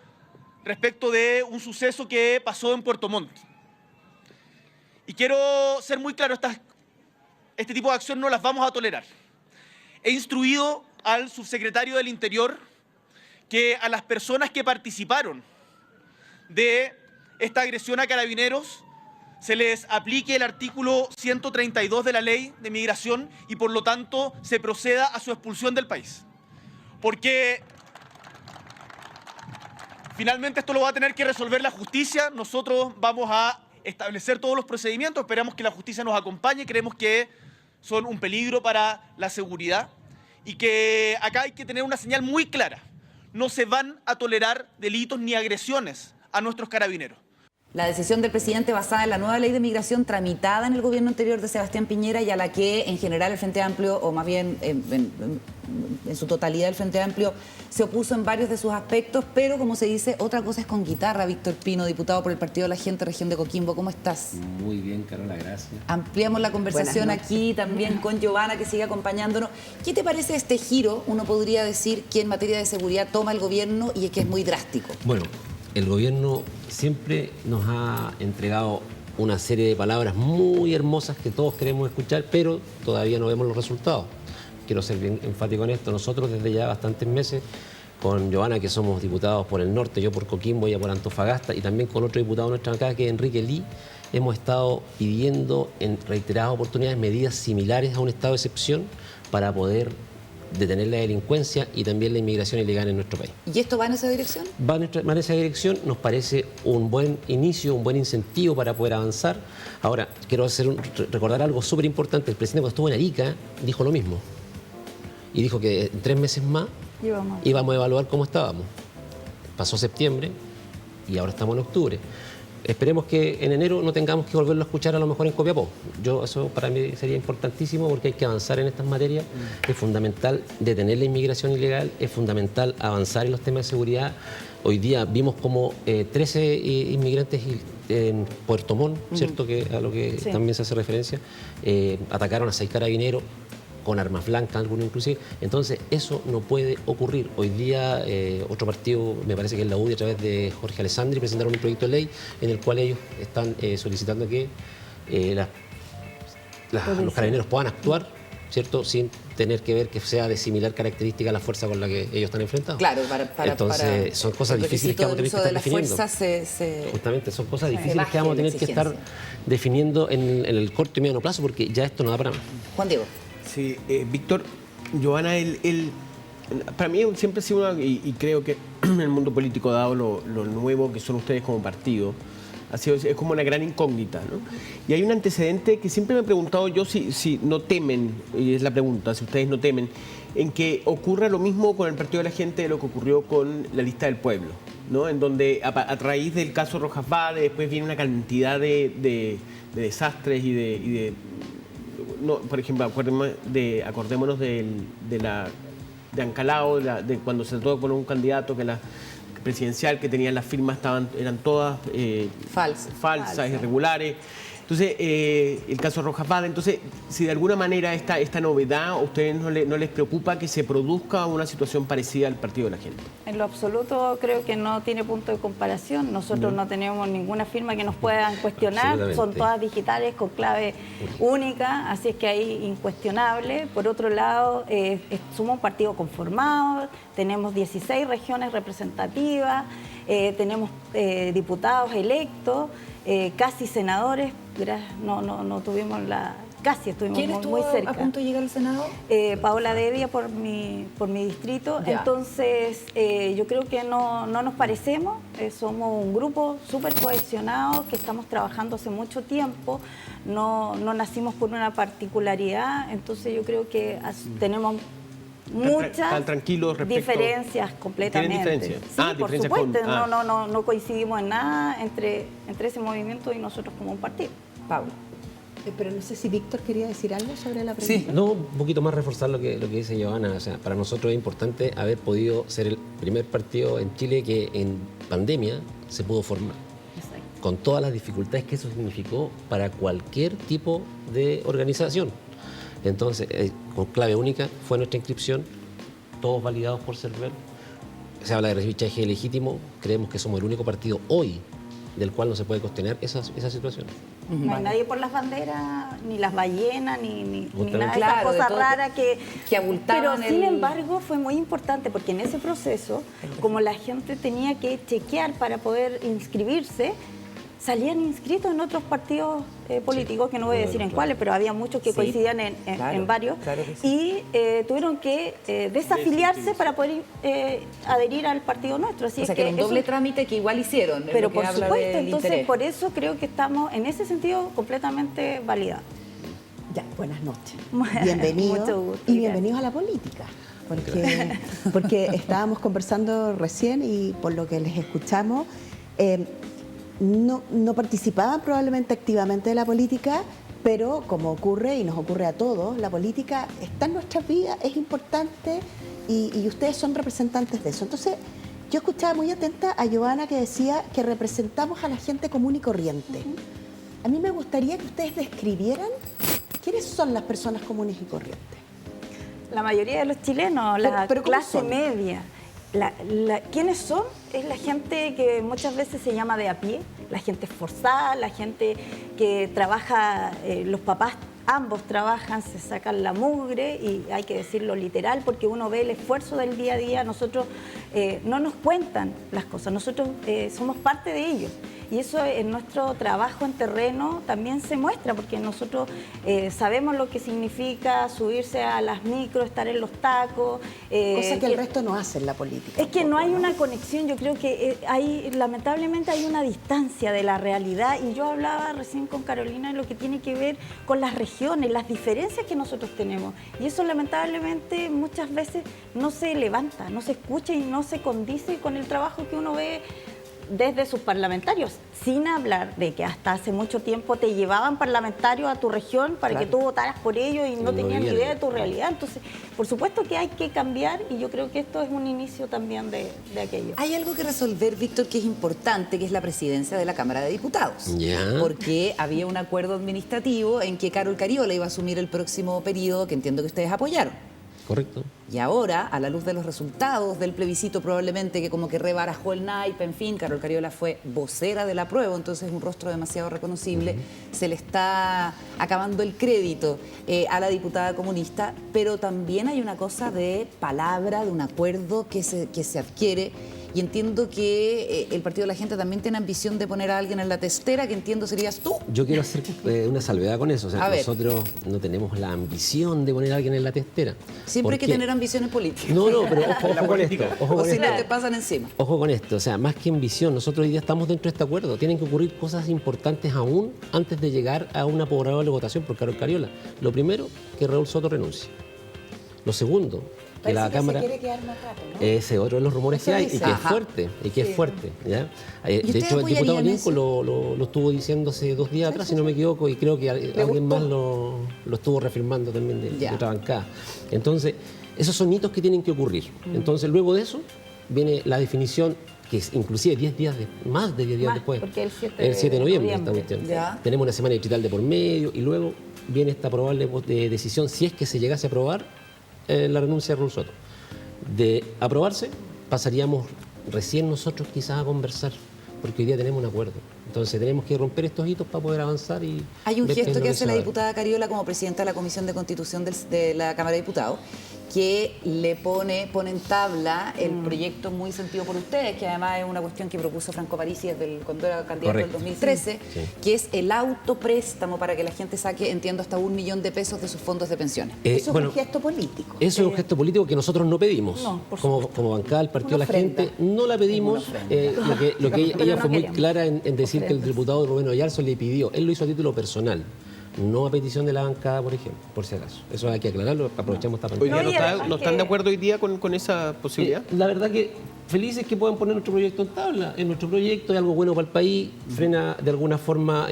respecto de un suceso que pasó en Puerto Montt. Y quiero ser muy claro, este tipo de acción no las vamos a tolerar. He instruido al subsecretario del Interior que a las personas que participaron de esta agresión a carabineros se les aplique el artículo 132 de la Ley de Migración y por lo tanto se proceda a su expulsión del país. Porque finalmente esto lo va a tener que resolver la justicia. Nosotros vamos a establecer todos los procedimientos, esperamos que la justicia nos acompañe, creemos que son un peligro para la seguridad y que acá hay que tener una señal muy clara. No se van a tolerar delitos ni agresiones a nuestros carabineros. La decisión del presidente basada en la nueva ley de migración tramitada en el gobierno anterior de Sebastián Piñera y a la que en general el Frente Amplio, o más bien en su totalidad el Frente Amplio, se opuso en varios de sus aspectos, pero como se dice, otra cosa es con guitarra. Víctor Pino, diputado por el Partido de la Gente, región de Coquimbo, ¿cómo estás? Muy bien, Carola, gracias. Ampliamos la conversación aquí también con Giovanna, que sigue acompañándonos. ¿Qué te parece este giro, uno podría decir, que en materia de seguridad toma el gobierno y que es muy drástico? Bueno, el gobierno siempre nos ha entregado una serie de palabras muy hermosas que todos queremos escuchar, pero todavía no vemos los resultados. Quiero ser bien enfático en esto. Nosotros desde ya bastantes meses, con Giovanna, que somos diputados por el norte, yo por Coquimbo, ella por Antofagasta, y también con otro diputado de nuestra bancada, que es Enrique Lee, hemos estado pidiendo en reiteradas oportunidades medidas similares a un estado de excepción para poder detener la delincuencia y también la inmigración ilegal en nuestro país. ¿Y esto va en esa dirección? Va en esa dirección, nos parece un buen inicio, un buen incentivo para poder avanzar. Ahora, quiero recordar algo súper importante. El presidente cuando estuvo en Arica dijo lo mismo. Y dijo que en 3 meses más íbamos a evaluar cómo estábamos. Pasó septiembre y ahora estamos en octubre. esperemos que en enero no tengamos que volverlo a escuchar a lo mejor en Copiapó. Eso para mí sería importantísimo porque hay que avanzar en estas materias. Es fundamental detener la inmigración ilegal, es fundamental avanzar en los temas de seguridad. Hoy día vimos como 13 inmigrantes en Puerto Montt, ¿cierto? Que a lo que Sí. también se hace referencia, atacaron a 6 carabineros con armas blancas, algunos inclusive. Entonces, eso no puede ocurrir. Hoy día, otro partido, me parece que es la UDI, a través de Jorge Alessandri, presentaron un proyecto de ley en el cual ellos están solicitando que los carabineros puedan actuar, ¿cierto?, sin tener que ver que sea de similar característica a la fuerza con la que ellos están enfrentados. Claro, Entonces, son cosas el difíciles que vamos a tener que requisito estar del uso de la definiendo. fuerza Justamente, son cosas se difíciles baje que vamos a la tener que estar exigencia. definiendo en el corto y mediano plazo, porque ya esto no da para más. Juan Diego. Sí, Víctor, Giovanna, para mí siempre ha sido y creo que en el mundo político, dado lo nuevo que son ustedes como partido, es como una gran incógnita, ¿no? Y hay un antecedente que siempre me he preguntado yo si no temen, y es la pregunta, si ustedes no temen, en que ocurra lo mismo con el Partido de la Gente de lo que ocurrió con la Lista del Pueblo, ¿no? En donde a raíz del caso Rojas Vade después viene una cantidad de desastres y de no, por ejemplo, acordémonos de Ancalao, de cuando se trató de poner un candidato que la presidencial que tenían las firmas eran todas falsas, irregulares. Entonces, el caso Rojas Vade. Entonces, si de alguna manera esta novedad, ¿a ustedes no les preocupa que se produzca una situación parecida al Partido de la Gente? En lo absoluto creo que no tiene punto de comparación. Nosotros no tenemos ninguna firma que nos puedan cuestionar. Son todas digitales con clave única, así es que ahí incuestionable. Por otro lado, somos un partido conformado, tenemos 16 regiones representativas, tenemos diputados electos, casi senadores. No tuvimos casi estuvimos ¿Quién estuvo muy cerca. a punto de llegar al Senado? Paola Devia por mi distrito. Ya. Entonces, yo creo que no nos parecemos. Somos un grupo súper cohesionado que estamos trabajando hace mucho tiempo. No nacimos por una particularidad. Entonces, yo creo que tenemos muchas ¿Están tranquilos respecto? Diferencias completamente. ¿Tienen diferencias? Sí, por diferencias supuesto. No coincidimos en nada entre ese movimiento y nosotros como un partido. Pablo. Pero no sé si Víctor quería decir algo sobre la pregunta. Sí. No, un poquito más reforzar lo que dice Giovanna. O sea, para nosotros es importante haber podido ser el primer partido en Chile que en pandemia se pudo formar. Exacto. Con todas las dificultades que eso significó para cualquier tipo de organización. Entonces, con clave única fue nuestra inscripción, todos validados por CERVEL. Se habla de revichaje legítimo, creemos que somos el único partido hoy del cual no se puede cuestionar esa situación. No hay nadie por las banderas, ni las ballenas, ni Justamente. nada de Claro, esas de cosas todo raras que abultaban Pero sin el- embargo fue muy importante porque en ese proceso, como la gente tenía que chequear para poder inscribirse, salían inscritos en otros partidos políticos, que no voy a decir en cuáles, pero había muchos que Sí, coincidían en claro, varios, claro que sí. y tuvieron que desafiliarse para poder adherir al partido nuestro. Así O sea, es que era un eso- doble trámite que igual hicieron. es pero lo que por habla supuesto, del entonces interés. por eso creo que estamos en ese sentido completamente validados. Ya, buenas noches. Mucho Bienvenidos gusto, y bienvenidos a la política. Porque estábamos conversando recién y por lo que les escuchamos, no participaban probablemente activamente de la política, pero como ocurre y nos ocurre a todos, la política está en nuestras vidas, es importante y ustedes son representantes de eso. Entonces, yo escuchaba muy atenta a Giovanna que decía que representamos a la gente común y corriente. A mí me gustaría que ustedes describieran quiénes son las personas comunes y corrientes. La mayoría de los chilenos, la pero ¿cómo clase son? media. ¿Quiénes son? Es la gente que muchas veces se llama de a pie, la gente esforzada, la gente que trabaja, los papás ambos trabajan, se sacan la mugre y hay que decirlo literal porque uno ve el esfuerzo del día a día. Nosotros no nos cuentan las cosas, nosotros somos parte de ellos. Y eso en nuestro trabajo en terreno también se muestra, porque nosotros sabemos lo que significa subirse a las micros, estar en los tacos. Cosa que el resto no hace en la política. Es que no tampoco, hay una conexión, yo creo que lamentablemente hay una distancia de la realidad. Y yo hablaba recién con Carolina de lo que tiene que ver con las regiones, las diferencias que nosotros tenemos. Y eso lamentablemente muchas veces no se levanta, no se escucha y no se condice con el trabajo que uno ve desde sus parlamentarios, sin hablar de que hasta hace mucho tiempo te llevaban parlamentarios a tu región para que tú votaras por ellos y no tenían ni idea de tu realidad. Entonces, por supuesto que hay que cambiar y yo creo que esto es un inicio también de aquello. Hay algo que resolver, Víctor, que es importante, que es la presidencia de la Cámara de Diputados. Ya. Porque había un acuerdo administrativo en que Carol Cariola iba a asumir el próximo periodo, que entiendo que ustedes apoyaron. Correcto. Y ahora, a la luz de los resultados del plebiscito, probablemente que como que rebarajó el naipe, en fin, Carol Cariola fue vocera del apruebo, entonces un rostro demasiado reconocible, se le está acabando el crédito a la diputada comunista, pero también hay una cosa de palabra, de un acuerdo que se adquiere. Y entiendo que el Partido de la Gente también tiene ambición de poner a alguien en la testera, que entiendo serías tú. Yo quiero hacer una salvedad con eso. O sea, A ver. nosotros no tenemos la ambición de poner a alguien en la testera. Siempre hay que ¿Por qué? tener ambiciones políticas. No, pero ojo con esto. Ojo O con si esto. no te pasan encima. Ojo con esto, o sea, más que ambición, nosotros hoy día estamos dentro de este acuerdo. Tienen que ocurrir cosas importantes aún antes de llegar a una probable votación por Carol Cariola. Lo primero, que Raúl Soto renuncie. Lo segundo, que la Cámara... se quiere quedar más rato, ¿no? Ese es otro de los rumores Eso que hay dice. y que es Ajá. fuerte, ¿ya? De ustedes hecho, el diputado apoyarían Lincoln eso? lo estuvo diciendo hace 2 días atrás, si no me equivoco, y creo que alguien más lo estuvo reafirmando también de Ya. otra bancada. Entonces, esos son hitos que tienen que ocurrir. Entonces, luego de eso, viene la definición, que es inclusive más de 10 días Más, después. porque el 7 de noviembre. Esta noviembre. cuestión. Ya. Tenemos una semana digital de por medio y luego viene esta probable decisión, si es que se llegase a aprobar la renuncia de Raúl Soto. De aprobarse, pasaríamos recién nosotros quizás a conversar, porque hoy día tenemos un acuerdo. Entonces tenemos que romper estos hitos para poder avanzar y... Hay un ver qué es gesto lo que hace se la va a dar. diputada Cariola como presidenta de la Comisión de Constitución de la Cámara de Diputados, que le pone en tabla el proyecto muy sentido por ustedes, que además es una cuestión que propuso Franco Parisi desde cuando era candidato en Correcto. 2013, Sí. que es el autopréstamo para que la gente saque, entiendo, hasta $1 millón de pesos de sus fondos de pensiones. Eso Bueno, es un gesto político. eso es un gesto político que nosotros no pedimos. No, por como bancada del Partido de Una la Gente, no la pedimos. Lo que Pero ella no fue muy queremos. clara en decir que el Ofrendas. diputado Rubén Oyarzo le pidió. Él lo hizo a título personal, no a petición de la bancada, por ejemplo, por si acaso. Eso hay que aclararlo, aprovechamos esta Hoy pantalla. día No, y además no están que- de acuerdo hoy día con esa posibilidad. La verdad que felices que puedan poner nuestro proyecto en tabla. En nuestro proyecto es algo bueno para el país, frena de alguna forma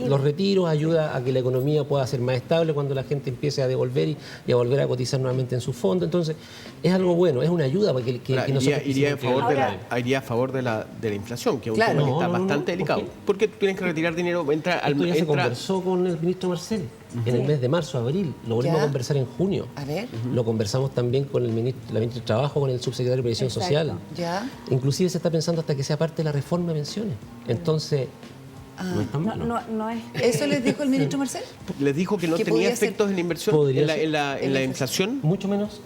los retiros, ayuda a que la economía pueda ser más estable cuando la gente empiece a devolver y a volver a cotizar nuevamente en su fondo. Entonces, es algo bueno, es una ayuda para que Claro, nosotros iría a favor, Ahora- iría a favor de la inflación, que es un Claro. tema que No, está no, no, bastante ¿por delicado. qué? Porque tú tienes que retirar dinero, Esto ya se conversó con el ministro Marcel en el mes de marzo, abril. Lo volvimos Ya. a conversar en junio. A ver. Lo conversamos también con la ministra de Trabajo, con el subsecretario de Previsión Exacto. Social. Ya. Inclusive se está pensando hasta que sea parte de la reforma de pensiones. Entonces, no es tan malo. No es... ¿Eso les dijo el ministro Marcel? Les dijo que no ¿Qué tenía podría ser? efectos en la inversión, Podría en la, ser. en la inflación. Mucho menos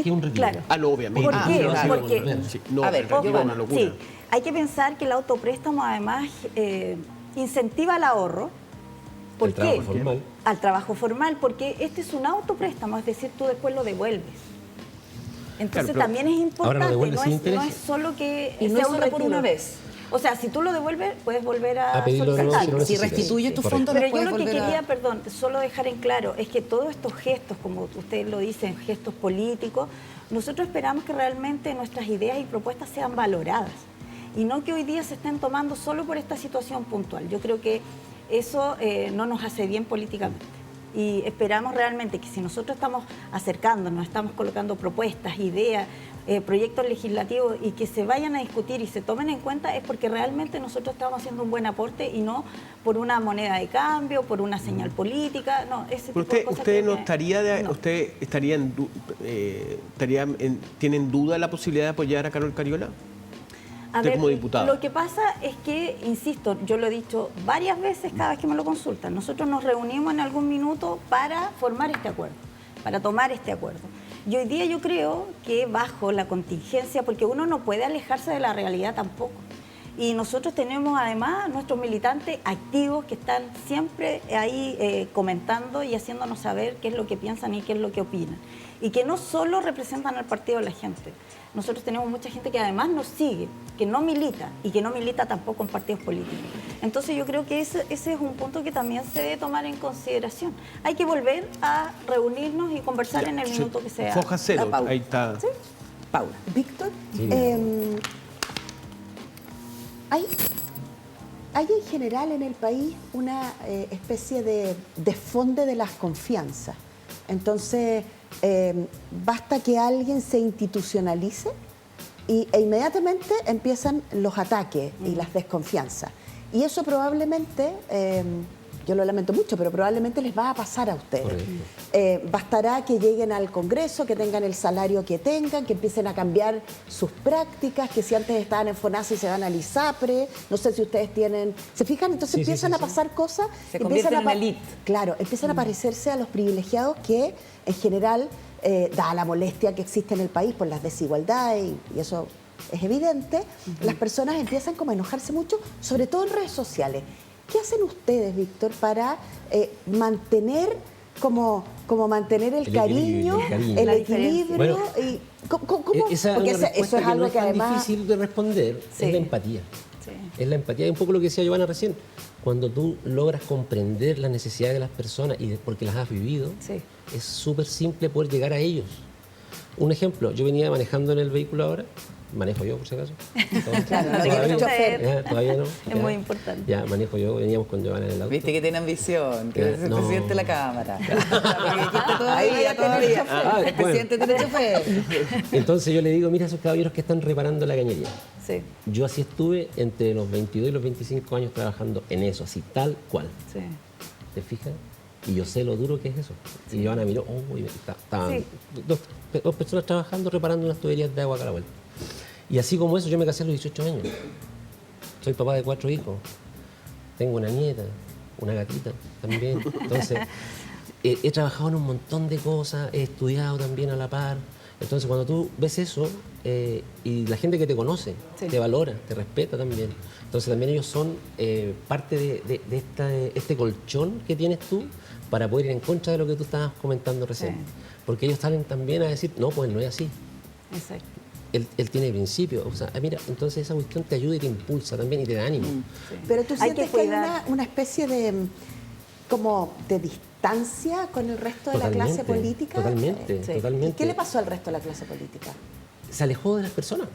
que un retiro. Claro. Ah, no, obviamente. ¿Por Ah, qué? claro. Porque Sí, no, A ver, el retiro ojo, es una locura. sí, hay que pensar que el autopréstamo además incentiva el ahorro. ¿Por El qué? trabajo formal. Al trabajo formal, porque este es un autopréstamo, es decir, tú después lo devuelves. Entonces Claro, pero también es ahora lo importante, devuelves no sin es intereses. solo que Y no sea es un solo por retiro. una vez. O sea, si tú lo devuelves, puedes volver a A pedirlo de nuevo solicitar. si lo Si necesitas. restituyes tus Correcto. fondos, Pero los yo puedes lo que volver a... quería, perdón, solo dejar en claro, es que todos estos gestos, como ustedes lo dicen, gestos políticos, nosotros esperamos que realmente nuestras ideas y propuestas sean valoradas y no que hoy día se estén tomando solo por esta situación puntual. Yo creo que eso no nos hace bien políticamente. Y esperamos realmente que si nosotros estamos acercándonos, estamos colocando propuestas, ideas, proyectos legislativos y que se vayan a discutir y se tomen en cuenta es porque realmente nosotros estamos haciendo un buen aporte y no por una moneda de cambio, por una señal política, no, ese tipo Pero de cosas. usted creo no que- estaría, no. usted estaría ¿tiene en duda la posibilidad de apoyar a Carol Cariola? A Usted ver, como diputada. lo que pasa es que, insisto, yo lo he dicho varias veces cada vez que me lo consultan, nosotros nos reunimos en algún minuto para formar este acuerdo, para tomar este acuerdo. Y hoy día yo creo que bajo la contingencia, porque uno no puede alejarse de la realidad tampoco. Y nosotros tenemos además nuestros militantes activos que están siempre ahí comentando y haciéndonos saber qué es lo que piensan y qué es lo que opinan. Y que no solo representan al Partido de la Gente. Nosotros tenemos mucha gente que además nos sigue, que no milita y que no milita tampoco en partidos políticos. Entonces yo creo que ese es un punto que también se debe tomar en consideración. Hay que volver a reunirnos y conversar en el minuto que sea. Foja cero, La pauta. ahí está. Paula. Víctor, Sí. Hay en general en el país una especie de desfonde de las confianzas. Entonces, basta que alguien se institucionalice e inmediatamente empiezan los ataques y las desconfianzas. Y eso probablemente, yo lo lamento mucho, pero probablemente les va a pasar a ustedes. Bastará que lleguen al Congreso, que tengan el salario que tengan, que empiecen a cambiar sus prácticas, que si antes estaban en FONASA y se van al ISAPRE, no sé si ustedes tienen... ¿Se fijan? Entonces empiezan a pasar cosas... Se convierten en una elite. Claro, empiezan a parecerse a los privilegiados que, en general, dada la molestia que existe en el país por las desigualdades, y eso es evidente, las personas empiezan como a enojarse mucho, sobre todo en redes sociales. ¿Qué hacen ustedes, Víctor, para mantener mantener el cariño, el equilibrio? Bueno, y, ¿cómo? Porque eso es algo no es que tan además... difícil de responder, es la empatía. Es la empatía, es un poco lo que decía Giovanna recién. Cuando tú logras comprender las necesidades de las personas y porque las has vivido, es súper simple poder llegar a ellos. Un ejemplo, yo venía manejando en el vehículo ahora, manejo yo por si acaso. Claro, no todavía, te chofer. todavía no. Es muy importante. Ya, manejo yo, veníamos con Giovanna en el auto. Viste que tiene ambición, que es el No. presidente de la Cámara. Todavía. El presidente tiene chofer. Entonces yo le digo, mira esos caballeros que están reparando la cañería. Sí, Yo así estuve entre los 22 y los 25 años trabajando en eso, así tal cual. sí. ¿Te fijas? Y yo sé lo duro que es eso. Y Giovanna miró, estaban dos personas trabajando reparando unas tuberías de agua acá a la vuelta. Y así como eso, yo me casé a los 18 años. Soy papá de 4 hijos. Tengo una nieta, una gatita también. Entonces, he trabajado en un montón de cosas, he estudiado también a la par. Entonces, cuando tú ves eso, y la gente que te conoce, te valora, te respeta también. Entonces, también ellos son parte de este colchón que tienes tú para poder ir en contra de lo que tú estabas comentando recién. Sí. Porque ellos salen también a decir, no, pues no es así. Exacto. Él tiene principios. O sea, mira, entonces esa cuestión te ayuda y te impulsa también y te da ánimo. Pero tú Hay que sientes que hay cuidar. una especie de distancia con el resto de la clase política. Totalmente, Sí. totalmente. ¿Y qué le pasó al resto de la clase política? Se alejó de las personas,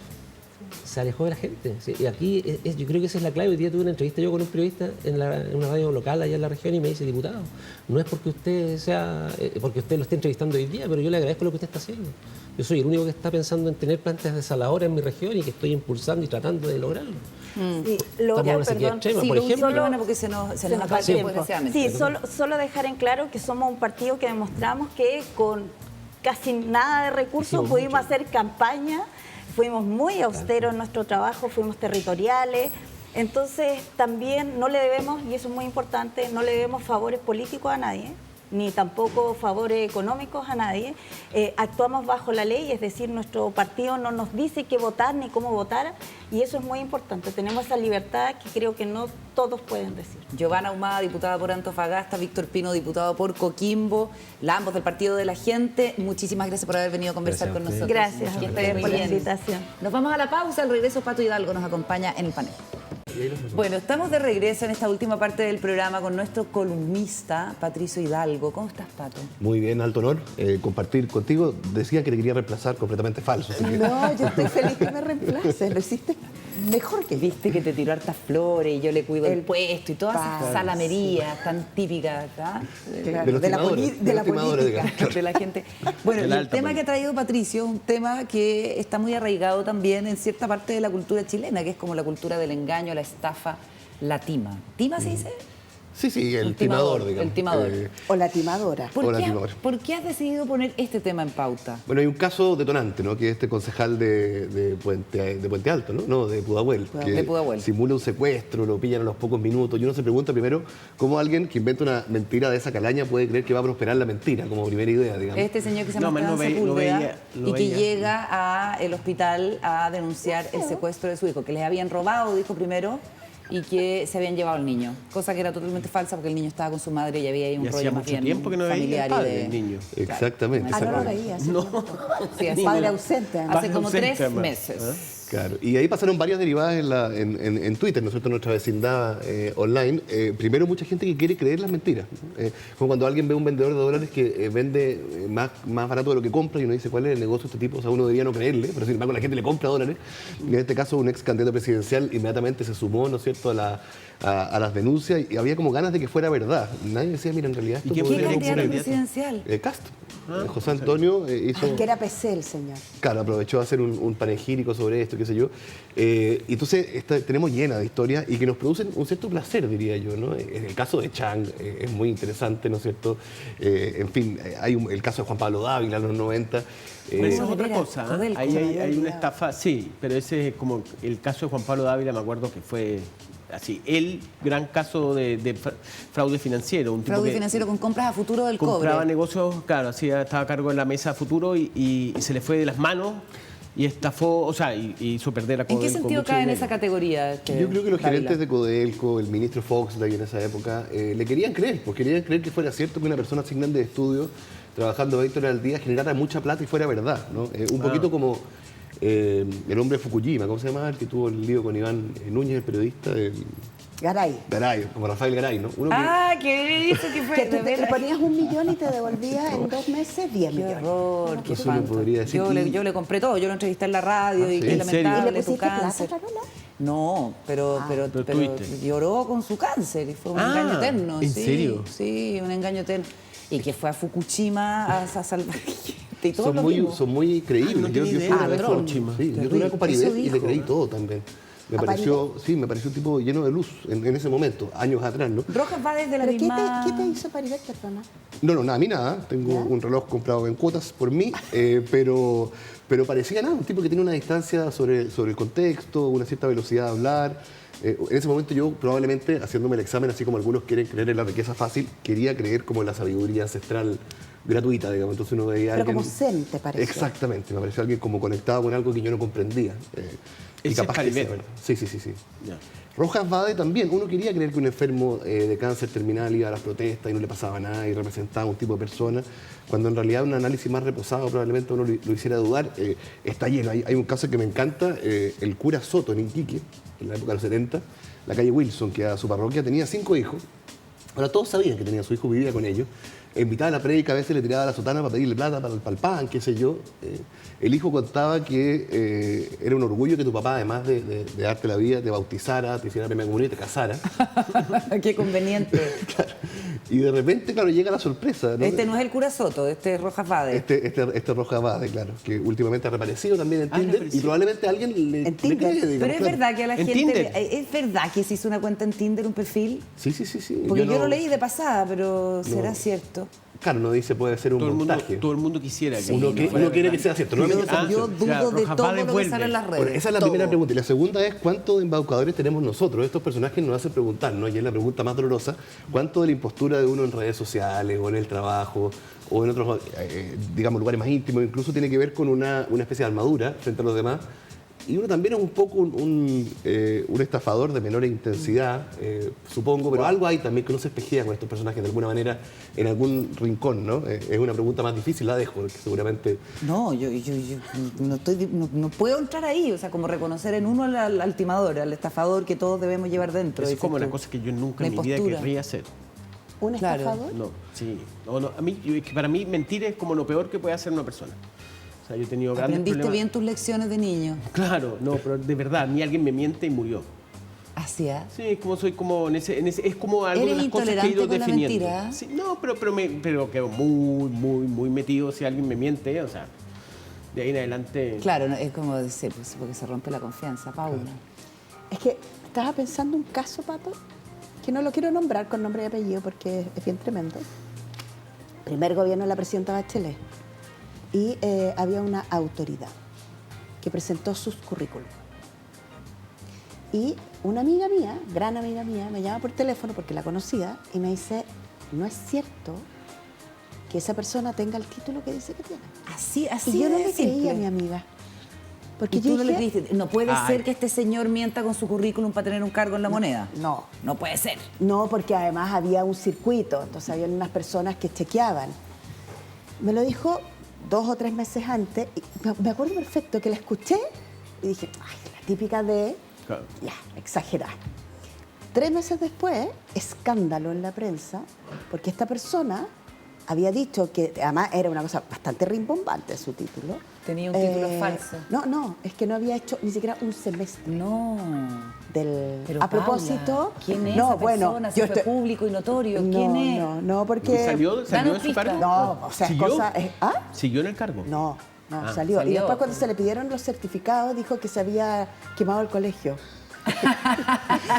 se alejó de la gente. Sí, y aquí yo creo que esa es la clave. Hoy día tuve una entrevista yo con un periodista en una radio local allá en la región y me dice, diputado, no es porque usted porque usted lo esté entrevistando hoy día, pero yo le agradezco lo que usted está haciendo. Yo soy el único que está pensando en tener plantas desaladoras en mi región y que estoy impulsando y tratando de lograrlo. Sí, Estamos en una sequía extrema, por ejemplo. Porque se nos Se acaba nos el tiempo, tiempo. desgraciadamente. Sí, solo dejar en claro que somos un partido que demostramos que con casi nada de recursos Hicimos pudimos mucho. hacer campaña, fuimos muy austeros en nuestro trabajo, fuimos territoriales. Entonces también no le debemos, y eso es muy importante, no le debemos favores políticos a nadie, ni tampoco favores económicos a nadie. Actuamos bajo la ley, es decir, nuestro partido no nos dice qué votar ni cómo votar, y eso es muy importante. Tenemos esa libertad que creo que no todos pueden decir. Giovanna Ahumada, diputada por Antofagasta, Víctor Pino, diputado por Coquimbo, ambos del Partido de la Gente. Muchísimas gracias por haber venido a conversar Gracias con a ustedes. nosotros. Gracias a Que ustedes estén por muy la bien. invitación. Nos vamos a la pausa. Al regreso, Pato Hidalgo nos acompaña en el panel. Bueno, estamos de regreso en esta última parte del programa con nuestro columnista, Patricio Hidalgo. ¿Cómo estás, Pato? Muy bien, alto honor compartir contigo. Decía que te quería reemplazar, completamente falso. Así que... No, yo estoy feliz que me reemplaces. Lo hiciste mejor que yo. Viste que te tiró hartas flores y yo le cuido el El puesto y todas esas pan, salamerías tan típicas acá. Claro, De los de la timadores, de la timadores, política. digamos. De la gente. Bueno, De y la el alta tema que política. ha traído Patricio es un tema que está muy arraigado también en cierta parte de la cultura chilena, que es como la cultura del engaño, la estafa, la tima. ¿Tima se dice? Sí, el timador, digamos. El timador. O la timadora. O la timadora. ¿Por qué has decidido poner este tema en pauta? Bueno, hay un caso detonante, ¿no? Que es este concejal de Puente Alto, ¿no? No, de Pudahuel. Que De Pudahuel. simula un secuestro, lo pillan a los pocos minutos. Y uno se pregunta primero cómo alguien que inventa una mentira de esa calaña puede creer que va a prosperar la mentira, como primera idea, digamos. Este señor que se No, llama no Esteban lo Sepúlveda veía, lo y que veía. llega al hospital a denunciar el secuestro de su hijo, que les habían robado, dijo primero, y que se habían llevado al niño. Cosa que era totalmente falsa porque el niño estaba con su madre y había ahí un Y rollo hacía más mucho bien tiempo que no veía familiar el y padre de... del niño. Exactamente. Ah, no lo exactamente. veía. Sí, hace, Padre ausente. hace Padre como ausente, 3 además. meses. Claro, y ahí pasaron varias derivadas en Twitter, nosotros en nuestra vecindad online. Primero, mucha gente que quiere creer las mentiras. Como cuando alguien ve a un vendedor de dólares que vende más barato de lo que compra y uno dice, ¿cuál es el negocio de este tipo? O sea, uno debería no creerle, pero sin embargo la gente le compra dólares. Y en este caso, un ex candidato presidencial inmediatamente se sumó, ¿no es cierto?, a las denuncias, y había como ganas de que fuera verdad. Nadie decía, mira, en realidad esto ¿Qué podría ser candidato correcto. presidencial? Cast. José Antonio hizo... Que era PC el señor. Claro, aprovechó a hacer un panegírico sobre esto, qué sé yo. Y entonces tenemos llena de historias y que nos producen un cierto placer, diría yo, ¿no? En el caso de Chang es muy interesante, ¿no es cierto? En fin, hay el caso de Juan Pablo Dávila en los 90. Pero eso es otra Mira, cosa, todo ¿eh? el Ahí hay color, una estafa, sí, pero ese es como el caso de Juan Pablo Dávila, me acuerdo que fue así, el gran caso de fraude financiero. Un tipo Fraude que financiero con compras a futuro del compraba cobre. negocios, claro, estaba a cargo de la mesa a futuro y se le fue de las manos y estafó, o sea, y hizo perder la ¿En qué sentido cae en esa categoría? Yo creo que los Dávila? gerentes de Codelco, el ministro Fox de ahí en esa época, le querían creer, porque querían creer que fuera cierto que una persona sin grandes estudios, trabajando 20 horas al día, generara mucha plata y fuera verdad, ¿no? Un poquito como el hombre de Fukuyima, ¿cómo se llama? El que tuvo el lío con Iván Núñez, el periodista. Garay. Garay, como Rafael Garay, ¿no? Uno ¿Qué hizo que fue? Que tú le ponías 1 millón y te devolvía en 2 meses 10 Qué millones. horror, qué Eso uno espanto. podría decir. Yo le compré todo, yo lo entrevisté en la radio y ¿sí? qué ¿En serio? ¿Y le lamentable tu pusiste plata, cáncer. Carola? No, pero tuviste. lloró con su cáncer y fue un Ah, engaño eterno. ¿en sí, serio? Sí, un engaño eterno. Y que fue a Fukushima a salvar gente y todo lo mismo. son muy creíbles. no tenía yo fui idea una de vez con- Fukushima. sí, yo tuve Terrible. una Copa Eso Paribet y le dijo. creí todo también. Me ¿A pareció un tipo lleno de luz en ese momento, años atrás, ¿no? Rojas va desde la ¿Pero misma... qué te hizo Paribet, perdona? No, nada, a mí nada. Tengo ¿Ya? un reloj comprado en cuotas por mí, pero parecía nada, un tipo que tiene una distancia sobre el contexto, una cierta velocidad de hablar. En ese momento yo probablemente, haciéndome el examen, así como algunos quieren creer en la riqueza fácil, quería creer como en la sabiduría ancestral gratuita, digamos. Entonces uno veía a Pero alguien... como zen, ¿te pareció? Exactamente, me pareció alguien como conectado con algo que yo no comprendía. Y Ese capaz es que sea Paribet. verdad. Sí. Ya. Rojas Bade también, uno quería creer que un enfermo de cáncer terminal iba a las protestas y no le pasaba nada y representaba un tipo de persona, cuando en realidad un análisis más reposado probablemente uno lo hiciera dudar. Está lleno, hay un caso que me encanta, el cura Soto en Iquique, en la época de los 70, la calle Wilson, que a su parroquia tenía 5 hijos. Ahora todos sabían que tenía a su hijo, vivía con ellos. Invitaba a la prédica, a veces le tiraba la sotana para pedirle plata para el pan, qué sé yo. El hijo contaba que era un orgullo que tu papá, además de darte la vida, te bautizara, te hiciera primera comunión y te casara. Qué conveniente. Claro. Y de repente, claro, llega la sorpresa, ¿no? Este no es el cura Soto, este es Rojas Bade. Este Rojas Bade, claro, que últimamente ha reaparecido también en Tinder y reaparecido. probablemente alguien le En Tinder. cree, digamos, Pero es claro. verdad que a la ¿En gente... Tinder? ¿Es verdad que se hizo una cuenta en Tinder, un perfil? Sí. Porque yo no- lo leí de pasada, pero ¿será cierto? Claro, no dice puede ser un montaje. Todo el mundo quisiera que Uno quiere que sea cierto. Yo, Normalmente son yo ciertos. dudo claro, de Rojas todo Bade lo que vuelve. sale en las redes. Bueno, esa es la todo. primera pregunta. Y la segunda es, ¿cuántos embaucadores tenemos nosotros? Estos personajes nos hacen preguntar, ¿no? Y es la pregunta más dolorosa. ¿Cuánto de la impostura de uno en redes sociales o en el trabajo o en otros, digamos, lugares más íntimos, incluso tiene que ver con una especie de armadura frente a los demás? Y uno también es un poco un estafador de menor intensidad, supongo, pero algo hay también que uno se espejea con estos personajes de alguna manera en algún rincón, ¿no? Es una pregunta más difícil, la dejo, porque seguramente... No, yo no puedo entrar ahí, o sea, como reconocer en uno al timador, al estafador que todos debemos llevar dentro. Es dices como tú. una cosa que yo nunca La en mi vida impostura. querría hacer. ¿Un Claro. estafador? No, sí. No, a mí, es que para mí mentir es como lo peor que puede hacer una persona. O sea, yo he tenido grandes Aprendiste problemas. bien tus lecciones de niño. Claro, no, pero de verdad, a mí alguien me miente y murió. Así es. Sí, es como soy como es como algo ¿Eres de las cosas que he intolerante ido con la definiendo. mentira? Sí, no, pero quedo muy metido si alguien me miente, o sea, de ahí en adelante. Claro, no, es como decir, pues, porque se rompe la confianza, Paula. Es que estaba pensando un caso, Pato, que no lo quiero nombrar con nombre y apellido porque es bien tremendo. Primer gobierno de la presidenta Bachelet. Y había una autoridad que presentó sus currículum. Y una amiga mía, gran amiga mía, me llama por teléfono porque la conocía y me dice, no es cierto que esa persona tenga el título que dice que tiene. Así Y yo no de le creía simple. a mi amiga. Porque Y yo tú no le dije, creíste. No puede Ay. ser que este señor mienta con su currículum para tener un cargo en la moneda. no, No puede ser. no, porque además había un circuito, entonces había unas personas que chequeaban. Me lo dijo 2 o 3 meses antes, y me acuerdo perfecto que la escuché Y dije, ay, la típica de, Claro. ya, exagerar. 3 meses después, escándalo en la prensa, porque esta persona había dicho que, además era una cosa bastante rimbombante su título. Tenía un título falso. No, es que no había hecho ni siquiera un semestre. No. Pero A propósito, Paula, ¿quién es no, esa bueno, persona? yo Si fue público y notorio. no, ¿Quién es? no, porque ¿Salió de Danos su pista. cargo? no, o sea, es ¿Siguió? cosa, ¿ah? ¿Siguió en el cargo? No, Ah. salió. Y Salió. después cuando se le pidieron los certificados dijo que se había quemado el colegio.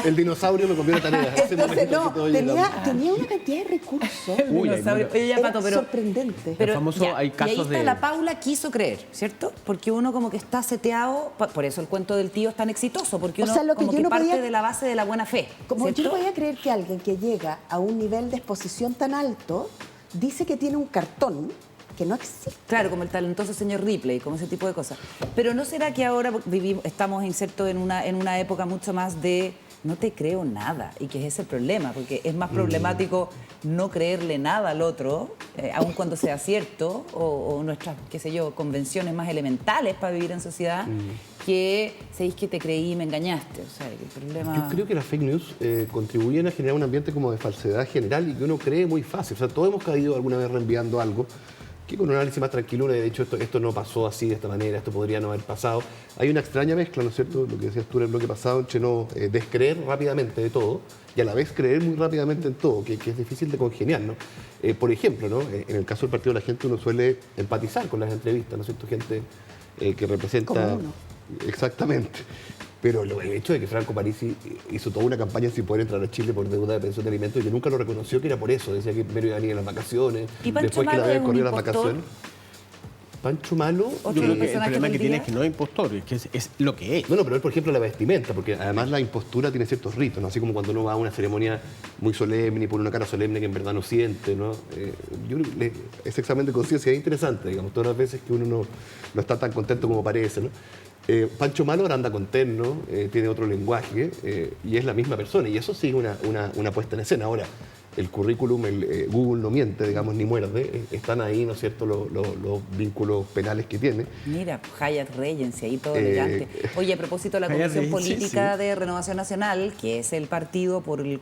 El dinosaurio me comió la tarea. Ese Entonces, momento no, que todos llegamos. tenía una cantidad de recursos. El Uy, hay dinosaurio. mucho. Oye, ya, Era Pato, pero... sorprendente. Pero El famoso, ya, hay y ahí casos está de- la Paula quiso creer, ¿cierto? Porque uno como que está seteado, por eso el cuento del tío es tan exitoso, porque O uno sea, lo que como yo que no parte podía- de la base de la buena fe, Como yo ¿cierto? no podía creer que alguien que llega a un nivel de exposición tan alto dice que tiene un cartón que no existe. Claro, como el talentoso señor Ripley, como ese tipo de cosas. Pero ¿no será que ahora estamos insertos en una época mucho más de no te creo nada? Y que es ese el problema, porque es más problemático no creerle nada al otro, aun cuando sea cierto, o nuestras, qué sé yo, convenciones más elementales para vivir en sociedad, que sabéis que te creí y me engañaste. O sea, que el problema... Yo creo que las fake news contribuyen a generar un ambiente como de falsedad general y que uno cree muy fácil. O sea, todos hemos caído alguna vez reenviando algo que con un análisis más tranquilo uno ha dicho esto no pasó así de esta manera, esto podría no haber pasado. Hay una extraña mezcla, ¿no es cierto?, lo que decías tú en el bloque pasado, entre no descreer rápidamente de todo y a la vez creer muy rápidamente en todo, que es difícil de congeniar, ¿no? Por ejemplo, ¿no? En el caso del Partido de la Gente uno suele empatizar con las entrevistas, ¿no es cierto?, gente que representa... Como uno. Exactamente. Pero el hecho de que Franco Parisi hizo toda una campaña sin poder entrar a Chile por deuda de pensión de alimentos y que nunca lo reconoció que era por eso. Decía que primero iba a venir en las vacaciones, ¿Y Pancho después que Malo la había es un corrido las impostor? vacaciones. Pancho Malo... Otro Yo creo que el personaje problema del que tiene día. es que no es impostor, es que es lo que es. Bueno, pero él, por ejemplo, la vestimenta, porque además la impostura tiene ciertos ritos, ¿no? Así como cuando uno va a una ceremonia muy solemne y pone una cara solemne que en verdad no siente, ¿no? Yo creo que ese examen de conciencia es interesante, digamos, todas las veces que uno no está tan contento como parece, ¿no? Pancho Malo ahora anda con terno, tiene otro lenguaje y es la misma persona, y eso sí es una puesta en escena. Ahora, el currículum, Google no miente, digamos, ni muerde, están ahí, ¿no es cierto?, los vínculos penales que tiene. Mira, Hayat Regency, ahí todo elegante. Oye, a propósito de la Hayat Comisión Regency, Política sí. de Renovación Nacional, que es el partido por el